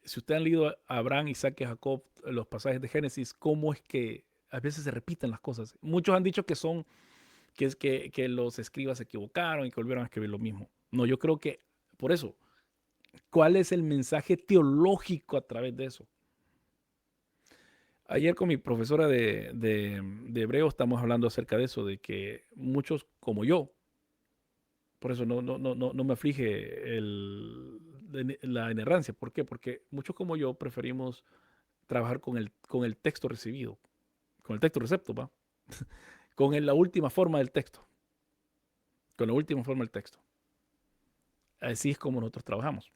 si ustedes han leído a Abraham, Isaac y Jacob, los pasajes de Génesis, cómo es que a veces se repiten las cosas. Muchos han dicho que son, que es que los escribas se equivocaron y que volvieron a escribir lo mismo. No, yo creo que por eso, ¿cuál es el mensaje teológico a través de eso? Ayer con mi profesora de hebreo estamos hablando acerca de eso, de que muchos como yo, por eso no me aflige la inerrancia. ¿Por qué? Porque muchos como yo preferimos trabajar con el texto recibido, con el texto recepto, ¿va? La última forma del texto, con la última forma del texto. Así es como nosotros trabajamos.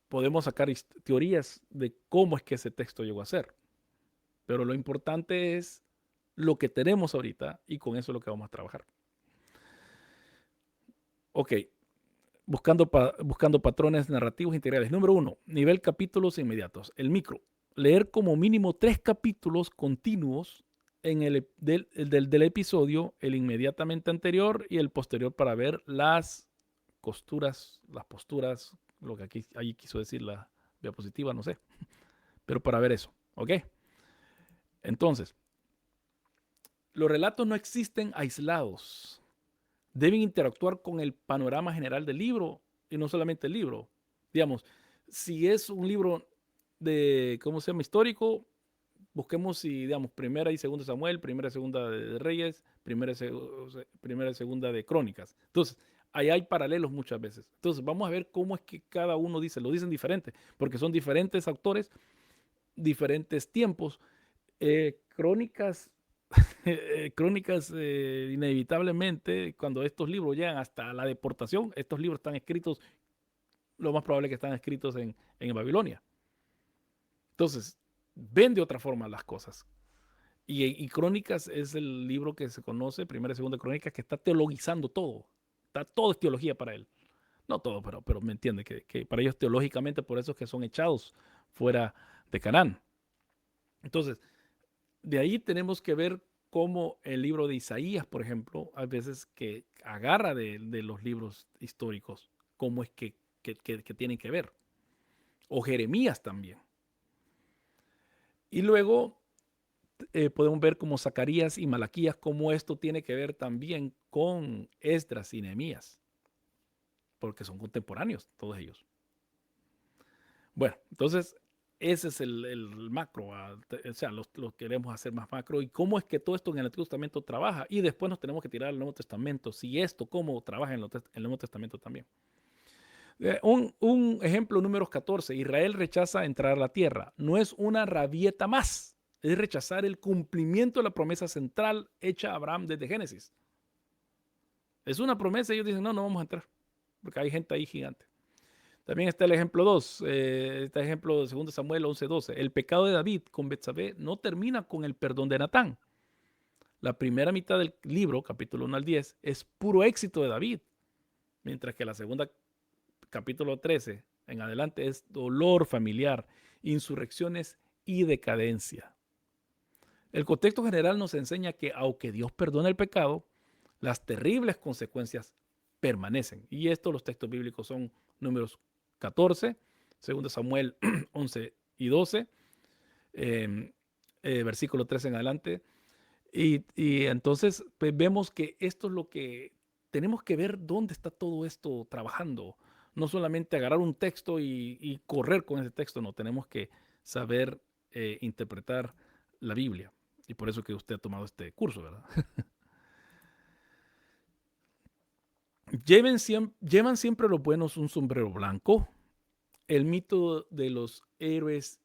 Podemos sacar teorías de cómo es que ese texto llegó a ser, pero lo importante es lo que tenemos ahorita y con eso es lo que vamos a trabajar. Ok, buscando patrones narrativos integrales. Número 1, nivel capítulos inmediatos. El micro. Leer como mínimo 3 capítulos continuos en del episodio, el inmediatamente anterior y el posterior para ver las costuras, las posturas, lo que ahí quiso decir la diapositiva, no sé, pero para ver eso, ¿ok? Entonces, los relatos no existen aislados. Deben interactuar con el panorama general del libro y no solamente el libro. Digamos, si es un libro de, ¿cómo se llama? Histórico, busquemos si, digamos, primera y segunda de Samuel, primera y segunda de Reyes, primera y segunda de Crónicas. Entonces, ahí hay paralelos muchas veces. Entonces, vamos a ver cómo es que cada uno dice, lo dicen diferente, porque son diferentes autores, diferentes tiempos. Crónicas, crónicas inevitablemente, cuando estos libros llegan hasta la deportación, estos libros están escritos, lo más probable es que están escritos en Babilonia. Entonces, ven de otra forma las cosas. Y Crónicas es el libro que se conoce, primera y segunda Crónicas, que está teologizando todo. Todo es teología para él. No todo, pero me entiende, que para ellos teológicamente por eso es que son echados fuera de Canaán. Entonces, de ahí tenemos que ver cómo el libro de Isaías, por ejemplo, a veces que agarra de los libros históricos, cómo es que tienen que ver. O Jeremías también. Y luego podemos ver como Zacarías y Malaquías, cómo esto tiene que ver también con Esdras y Nehemías, porque son contemporáneos todos ellos. Bueno, entonces ese es el macro, o sea, lo queremos hacer más macro y cómo es que todo esto en el Antiguo Testamento trabaja y después nos tenemos que tirar al Nuevo Testamento, si esto, cómo trabaja en el Nuevo Testamento también. Un ejemplo, números 14, Israel rechaza entrar a la tierra, no es una rabieta más, es rechazar el cumplimiento de la promesa central hecha a Abraham desde Génesis. Es una promesa y ellos dicen, no, no vamos a entrar, porque hay gente ahí gigante. También está el ejemplo 2, está el ejemplo de 2 Samuel 11:12. El pecado de David con Betsabé no termina con el perdón de Natán. La primera mitad del libro, capítulo 1 al 10, es puro éxito de David, mientras que la segunda, capítulo 13 en adelante, es dolor familiar, insurrecciones y decadencia. El contexto general nos enseña que aunque Dios perdona el pecado, las terribles consecuencias permanecen. Y esto los textos bíblicos son números 14, 2 Samuel 11 y 12, versículo 13 en adelante. Y entonces pues, vemos que esto es lo que tenemos que ver dónde está todo esto trabajando. No solamente agarrar un texto y correr con ese texto, no, tenemos que saber interpretar la Biblia. Y por eso que usted ha tomado este curso, ¿verdad? Llevan siempre los buenos un sombrero blanco. El mito de los héroes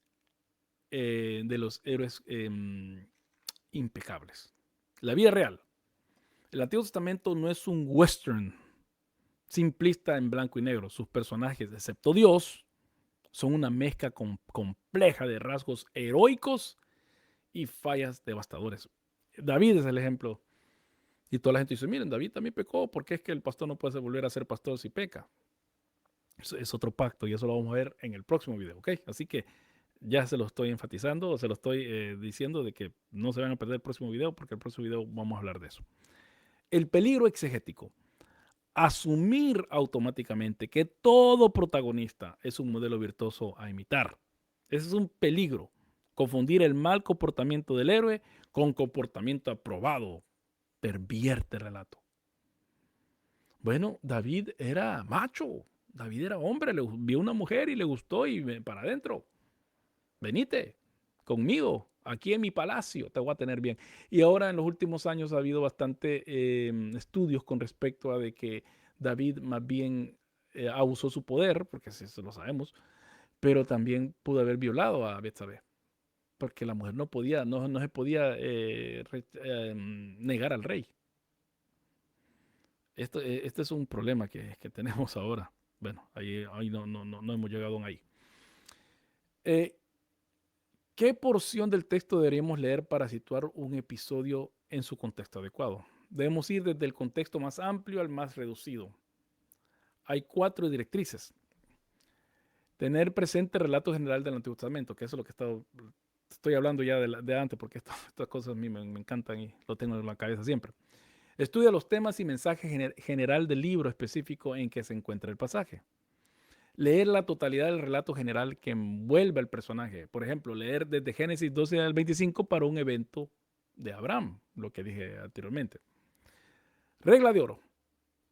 impecables. La vida real. El Antiguo Testamento no es un western simplista en blanco y negro. Sus personajes, excepto Dios, son una mezcla compleja de rasgos heroicos y fallas devastadoras. David es el ejemplo. Y toda la gente dice, miren, David también pecó, ¿por qué es que el pastor no puede volver a ser pastor si peca? Es otro pacto y eso lo vamos a ver en el próximo video, ¿ok? Así que ya se lo estoy enfatizando o se lo estoy diciendo de que no se van a perder el próximo video porque el próximo video vamos a hablar de eso. El peligro exegético. Asumir automáticamente que todo protagonista es un modelo virtuoso a imitar. Ese es un peligro. Confundir el mal comportamiento del héroe con comportamiento aprobado. Pervierte el relato. Bueno, David era macho. David era hombre. Le vio una mujer y le gustó y para adentro. Venite conmigo, aquí en mi palacio, te voy a tener bien. Y ahora en los últimos años ha habido bastante estudios con respecto a de que David más bien abusó su poder, porque eso lo sabemos, pero también pudo haber violado a Betsabé, porque la mujer no podía, no se podía negar al rey. Este es un problema que tenemos ahora. Bueno, ahí no hemos llegado ahí. ¿Qué porción del texto deberíamos leer para situar un episodio en su contexto adecuado? Debemos ir desde el contexto más amplio al más reducido. Hay 4 directrices. Tener presente el relato general del Antiguo Testamento, que eso es lo que estoy hablando ya de antes, porque estas cosas a mí me encantan y lo tengo en la cabeza siempre. Estudia los temas y mensajes general del libro específico en que se encuentra el pasaje. leer la totalidad del relato general que envuelve al personaje. Por ejemplo, leer desde Génesis 12 al 25 para un evento de Abraham, lo que dije anteriormente. Regla de oro,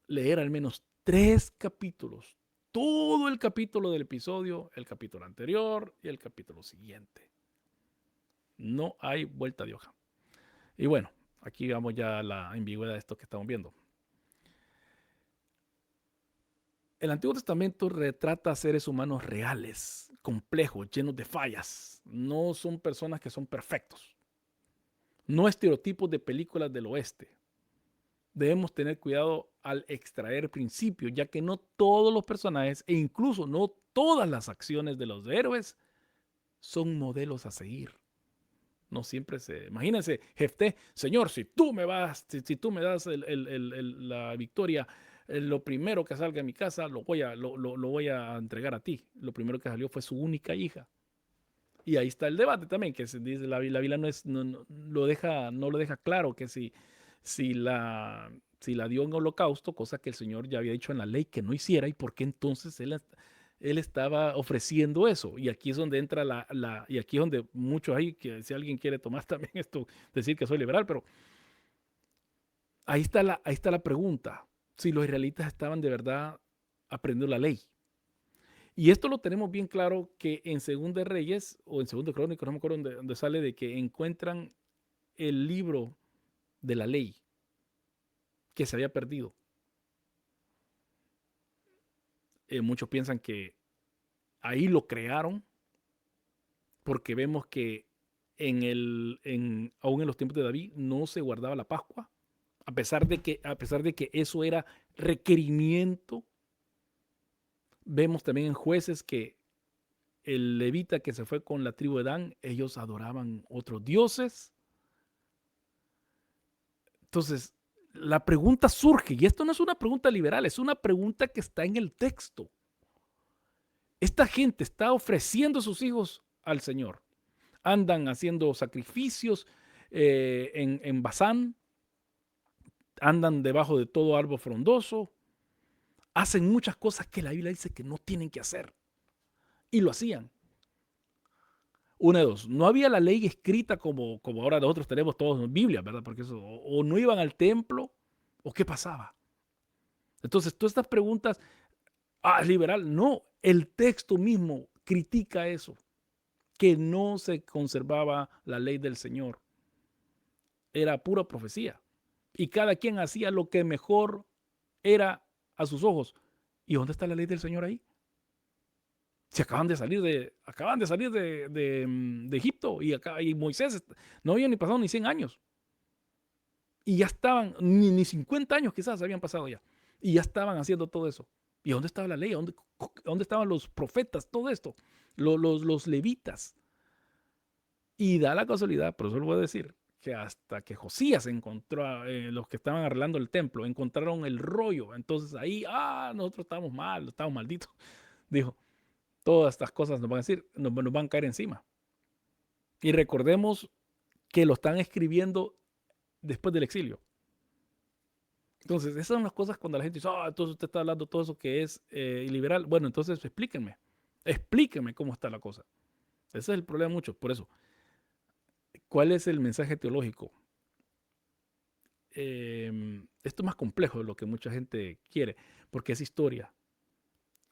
leer al menos 3 capítulos, todo el capítulo del episodio, el capítulo anterior y el capítulo siguiente. No hay vuelta de hoja. Y bueno, aquí vamos ya a la ambigüedad de esto que estamos viendo. El Antiguo Testamento retrata a seres humanos reales, complejos, llenos de fallas. No son personas que son perfectos. No estereotipos de películas del oeste. Debemos tener cuidado al extraer principios, ya que no todos los personajes e incluso no todas las acciones de los héroes son modelos a seguir. No siempre se... Imagínense, Jefté, Señor, si tú me das la victoria, lo primero que salga de mi casa lo voy a entregar a ti. Lo primero que salió fue su única hija. Y ahí está el debate también, que se dice, la Biblia no lo deja claro que si si la dio en holocausto, cosa que el Señor ya había dicho en la ley que no hiciera, y por qué entonces él estaba ofreciendo eso. Y aquí es donde entra y aquí es donde muchos hay, que si alguien quiere tomar también esto, decir que soy liberal, pero ahí está la pregunta, si los israelitas estaban de verdad aprendiendo la ley. Y esto lo tenemos bien claro que en Segunda de Reyes o en Segunda de Crónicas, no me acuerdo dónde sale de que encuentran el libro de la ley que se había perdido. Muchos piensan que ahí lo crearon porque vemos que aún en los tiempos de David no se guardaba la Pascua, a pesar de que eso era requerimiento. Vemos también en Jueces que el levita que se fue con la tribu de Dan, ellos adoraban otros dioses. Entonces, la pregunta surge, y esto no es una pregunta liberal, es una pregunta que está en el texto. Esta gente está ofreciendo a sus hijos al Señor. Andan haciendo sacrificios en Bazán, andan debajo de todo árbol frondoso, hacen muchas cosas que la Biblia dice que no tienen que hacer. Y lo hacían. Una de dos, no había la ley escrita como ahora nosotros tenemos todos en Biblia, ¿verdad? Porque eso, o no iban al templo, o qué pasaba. Entonces, todas estas preguntas, liberal, no, el texto mismo critica eso, que no se conservaba la ley del Señor. Era pura profecía. Y cada quien hacía lo que mejor era a sus ojos. ¿Y dónde está la ley del Señor ahí? Si acaban de salir de Egipto y Moisés no había ni pasado ni 100 años. Y ya estaban, ni 50 años quizás habían pasado ya. Y ya estaban haciendo todo eso. ¿Y dónde estaba la ley? ¿Dónde estaban los profetas? Todo esto. Los levitas. Y da la casualidad, pero eso lo voy a decir, que hasta que Josías encontró, los que estaban arreglando el templo, encontraron el rollo. Entonces ahí, nosotros estamos mal, estamos malditos. Dijo, todas estas cosas nos van a decir, nos van a caer encima. Y recordemos que lo están escribiendo después del exilio. Entonces, esas son las cosas cuando la gente dice, entonces usted está hablando todo eso que es iliberal. Bueno, entonces explíquenme cómo está la cosa. Ese es el problema mucho. Por eso, ¿cuál es el mensaje teológico? Esto es más complejo de lo que mucha gente quiere, porque es historia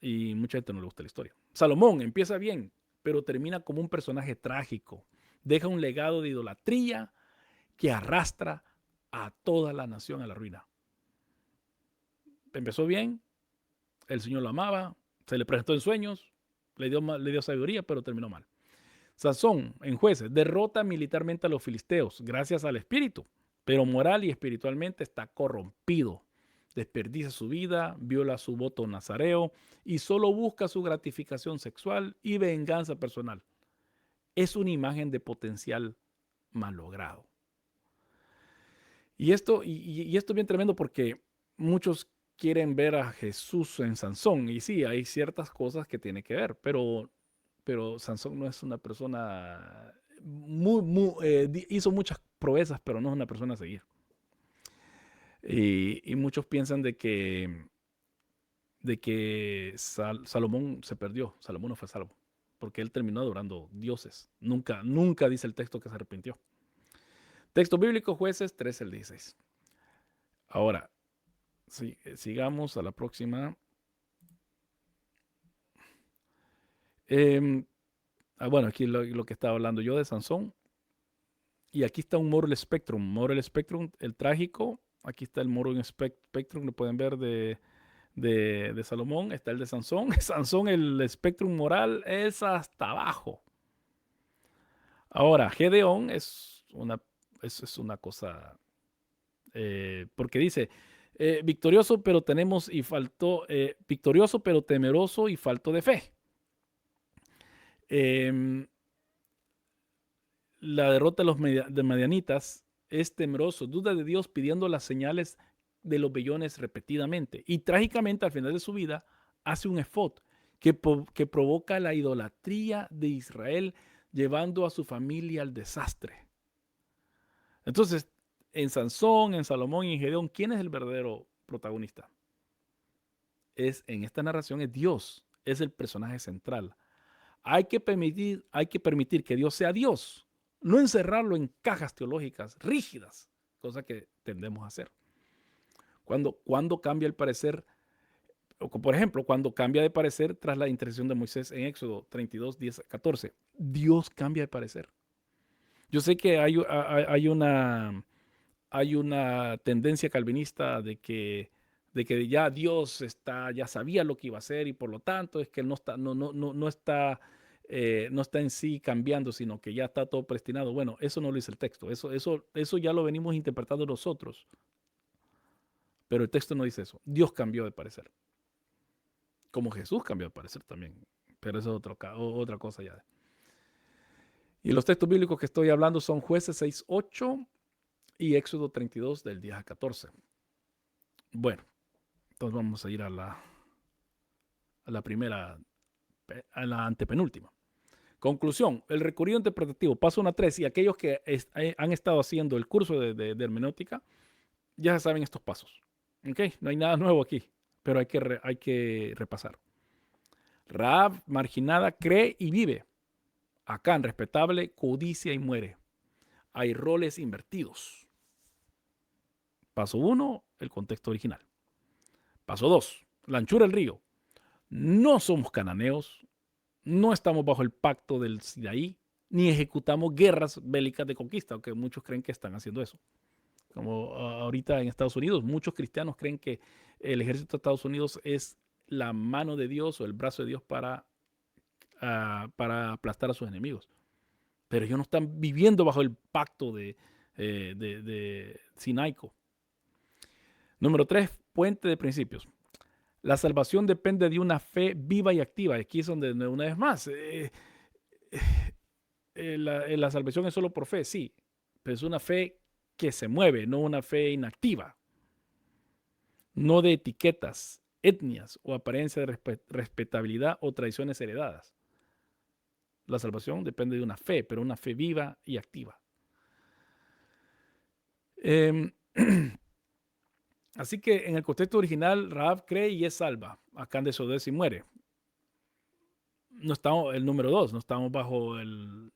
y mucha gente no le gusta la historia. Salomón empieza bien, pero termina como un personaje trágico. Deja un legado de idolatría que arrastra a toda la nación a la ruina. Empezó bien, el Señor lo amaba, se le presentó en sueños, le dio sabiduría, pero terminó mal. Sansón, en Jueces, derrota militarmente a los filisteos gracias al espíritu, pero moral y espiritualmente está corrompido. Desperdicia su vida, viola su voto nazareo y solo busca su gratificación sexual y venganza personal. Es una imagen de potencial malogrado. Y esto es bien tremendo porque muchos quieren ver a Jesús en Sansón. Y sí, hay ciertas cosas que tiene que ver, pero Sansón no es una persona hizo muchas proezas, pero no es una persona a seguir. Y muchos piensan de que Salomón se perdió, Salomón no fue salvo, porque él terminó adorando dioses. Nunca dice el texto que se arrepintió. Texto bíblico, Jueces 13 al 16. Ahora, sigamos a la próxima. Em, bueno, aquí lo que estaba hablando yo de Sansón. Y aquí está un Moral Spectrum. Moral Spectrum, el trágico. Aquí está el Moral Spectrum, lo pueden ver de Salomón. Está el de Sansón. Sansón, el Spectrum moral es hasta abajo. Ahora, Gedeón es una cosa, porque dice, victorioso pero victorioso pero temeroso y falto de fe. Em, la derrota de los madianitas es temeroso, duda de Dios pidiendo las señales de los vellones repetidamente. Y trágicamente al final de su vida hace un efod que provoca la idolatría de Israel, llevando a su familia al desastre. Entonces, en Sansón, en Salomón y en Gedeón, ¿quién es el verdadero protagonista? En esta narración es Dios, es el personaje central. Hay que permitir que Dios sea Dios, no encerrarlo en cajas teológicas rígidas, cosa que tendemos a hacer. Cuando cambia el parecer, por ejemplo, cuando cambia de parecer tras la intercesión de Moisés en Éxodo 32, 10, 14, Dios cambia de parecer. Yo sé que hay una tendencia calvinista de que ya Dios ya sabía lo que iba a hacer y por lo tanto es que no está en sí cambiando, sino que ya está todo predestinado. Bueno, eso no lo dice el texto, eso ya lo venimos interpretando nosotros, pero el texto no dice eso. Dios cambió de parecer, como Jesús cambió de parecer también, pero eso es otra cosa ya. Y los textos bíblicos que estoy hablando son Jueces 6:8 y Éxodo 32 del 10 al 14. Bueno, entonces vamos a ir a la primera, a la antepenúltima. Conclusión, el recorrido interpretativo, paso 1 a 3, y aquellos que han estado haciendo el curso de hermenéutica ya saben estos pasos. ¿Okay? No hay nada nuevo aquí, pero hay que repasar. Rahab, marginada, cree y vive. Acán, respetable, codicia y muere. Hay roles invertidos. Paso 1, el contexto original. Paso 2, la anchura del río. No somos cananeos, no estamos bajo el pacto del Sinaí, ni ejecutamos guerras bélicas de conquista, aunque muchos creen que están haciendo eso. Como ahorita en Estados Unidos, muchos cristianos creen que el ejército de Estados Unidos es la mano de Dios o el brazo de Dios para aplastar a sus enemigos. Pero ellos no están viviendo bajo el pacto de Sinaico. Número 3, puente de principios. La salvación depende de una fe viva y activa. Aquí es donde una vez más, la salvación es solo por fe, sí, pero es una fe que se mueve, no una fe inactiva. No de etiquetas, etnias o apariencia de respetabilidad o tradiciones heredadas. La salvación depende de una fe, pero una fe viva y activa. Así que en el contexto original, Rahab cree y es salva. Acán desobedece y muere. No estamos, el número 2, no estamos bajo el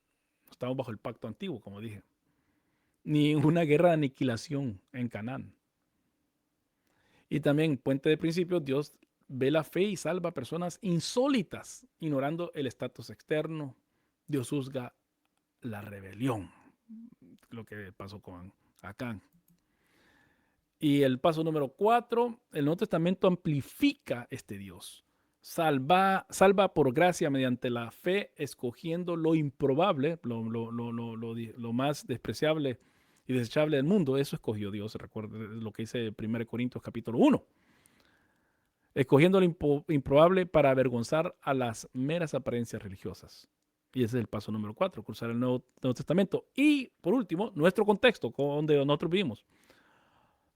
pacto antiguo, como dije. Ni una guerra de aniquilación en Canaán. Y también, puente de principios, Dios ve la fe y salva a personas insólitas, ignorando el estatus externo. Dios juzga la rebelión, lo que pasó con Acán. Y el paso número 4, el Nuevo Testamento amplifica este Dios. Salva por gracia mediante la fe, escogiendo lo improbable, lo más despreciable y desechable del mundo. Eso escogió Dios, recuerda lo que dice 1 Corintios capítulo 1. Escogiendo lo improbable para avergonzar a las meras apariencias religiosas. Y ese es el paso número 4, cruzar el Nuevo Testamento. Y por último, nuestro contexto, donde nosotros vivimos.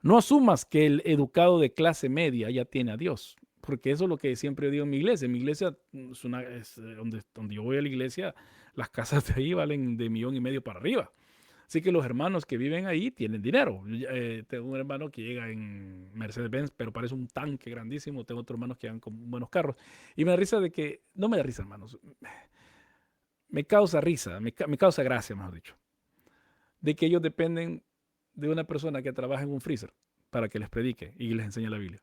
No asumas que el educado de clase media ya tiene a Dios, porque eso es lo que siempre digo en mi iglesia. En mi iglesia, donde yo voy a la iglesia, las casas de ahí valen de 1,5 millones para arriba. O Así que los hermanos que viven ahí tienen dinero. Tengo un hermano que llega en Mercedes-Benz, pero parece un tanque grandísimo. Tengo otros hermanos que llegan con buenos carros. Y me da risa de que, no me da risa, hermanos, me causa risa, me causa gracia, mejor dicho, de que ellos dependen de una persona que trabaja en un freezer para que les predique y les enseñe la Biblia.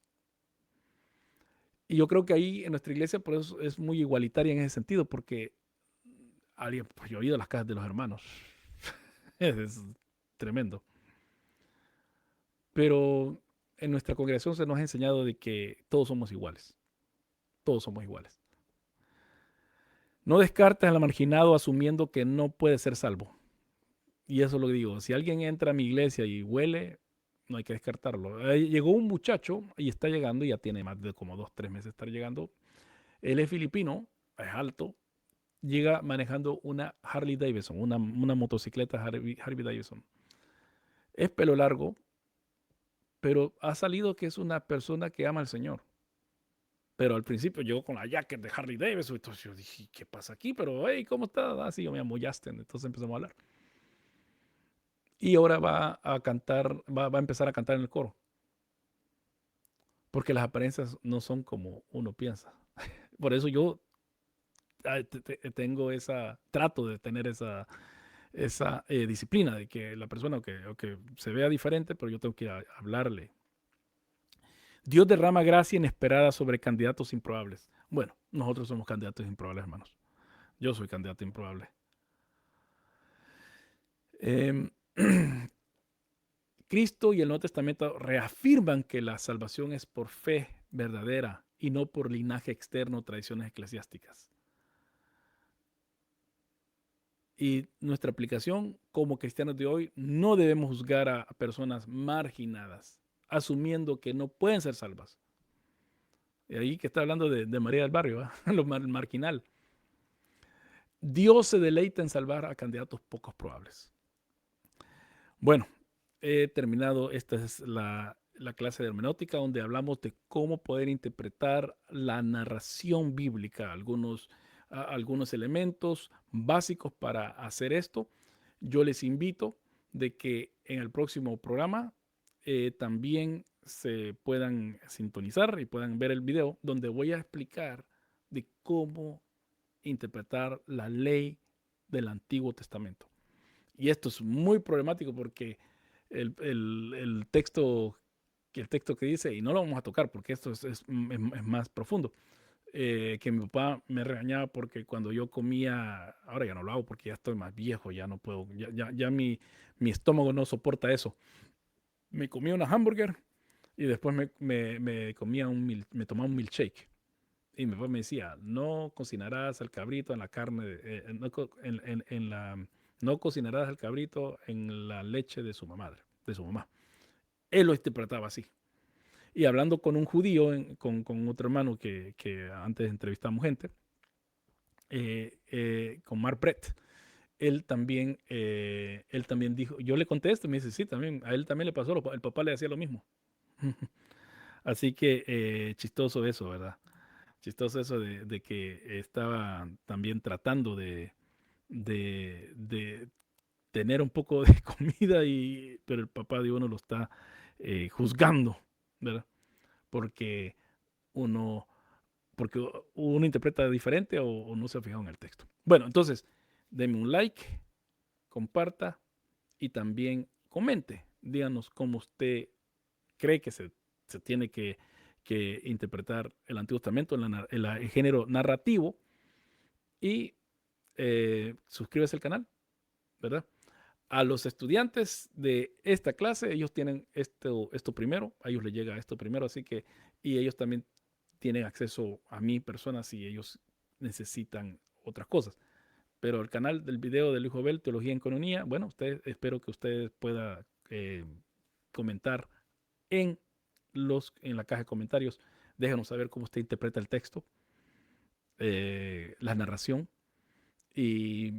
Y yo creo que ahí en nuestra iglesia por eso es muy igualitaria en ese sentido, porque alguien, pues yo he ido a las casas de los hermanos. Es tremendo. Pero en nuestra congregación se nos ha enseñado de que todos somos iguales. Todos somos iguales. No descartes al marginado asumiendo que no puede ser salvo. Y eso lo digo. Si alguien entra a mi iglesia y huele, no hay que descartarlo. Llegó un muchacho y está llegando, y ya tiene más de como 2, 3 meses de estar llegando. Él es filipino, es alto, llega manejando una Harley Davidson, una motocicleta Harley Davidson. Es pelo largo, pero ha salido que es una persona que ama al Señor. Pero al principio llegó con la jacket de Harley Davidson. Entonces yo dije, ¿qué pasa aquí? Pero, hey, ¿cómo está? Ah, sí, yo me llamo Justin. Entonces empezamos a hablar. Y ahora va a cantar, va a empezar a cantar en el coro. Porque las apariencias no son como uno piensa. Por eso yo tengo trato de tener esa disciplina de que la persona, aunque se vea diferente, pero yo tengo que hablarle. Dios derrama gracia inesperada sobre candidatos improbables. Bueno, nosotros somos candidatos improbables, hermanos. Yo soy candidato improbable. Eh, Cristo y el Nuevo Testamento reafirman que la salvación es por fe verdadera y no por linaje externo o tradiciones eclesiásticas. Y nuestra aplicación como cristianos de hoy, no debemos juzgar a personas marginadas, asumiendo que no pueden ser salvas. Y ahí que está hablando de María del Barrio, lo marginal. Dios se deleita en salvar a candidatos pocos probables. Bueno, he terminado. Esta es la clase de hermenéutica donde hablamos de cómo poder interpretar la narración bíblica, algunos elementos básicos para hacer esto. Yo les invito de que en el próximo programa también se puedan sintonizar y puedan ver el video donde voy a explicar de cómo interpretar la ley del Antiguo Testamento. Y esto es muy problemático porque el texto que dice, y no lo vamos a tocar porque esto es más profundo, que mi papá me regañaba porque cuando yo comía, ahora ya no lo hago porque ya estoy más viejo, ya no puedo, ya mi estómago no soporta eso. Me comía una hamburger y después me comía me tomaba un milkshake. Y mi papá me decía, no cocinarás al cabrito en la carne, no cocinarás al cabrito en la leche de su mamá. Él lo interpretaba así. Y hablando con un judío, con otro hermano que antes entrevistamos gente, con Mark Brett, él también dijo, yo le contesto y me dice, sí, también, a él también le pasó, el papá le hacía lo mismo. Así que chistoso eso, ¿verdad? Chistoso eso de que estaba también tratando de tener un poco de comida, pero el papá de uno lo está juzgando, ¿verdad? Porque uno, porque uno interpreta diferente o no se ha fijado en el texto. Bueno, entonces, deme un like, comparta y también comente. Díganos cómo usted cree que se tiene que interpretar el Antiguo Testamento en el género narrativo. Y suscríbase al canal, ¿verdad? A los estudiantes de esta clase, ellos tienen esto primero, a ellos les llega esto primero, así que, y ellos también tienen acceso a mi persona si ellos necesitan otras cosas. Pero el canal del video del Hijo Bel, Teología en Coronía, bueno, espero que ustedes puedan comentar en, en la caja de comentarios. Déjanos saber cómo usted interpreta el texto, la narración y,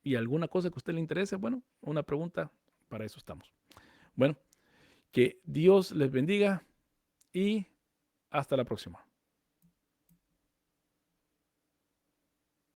y alguna cosa que a usted le interese. Bueno, una pregunta, para eso estamos. Bueno, que Dios les bendiga y hasta la próxima.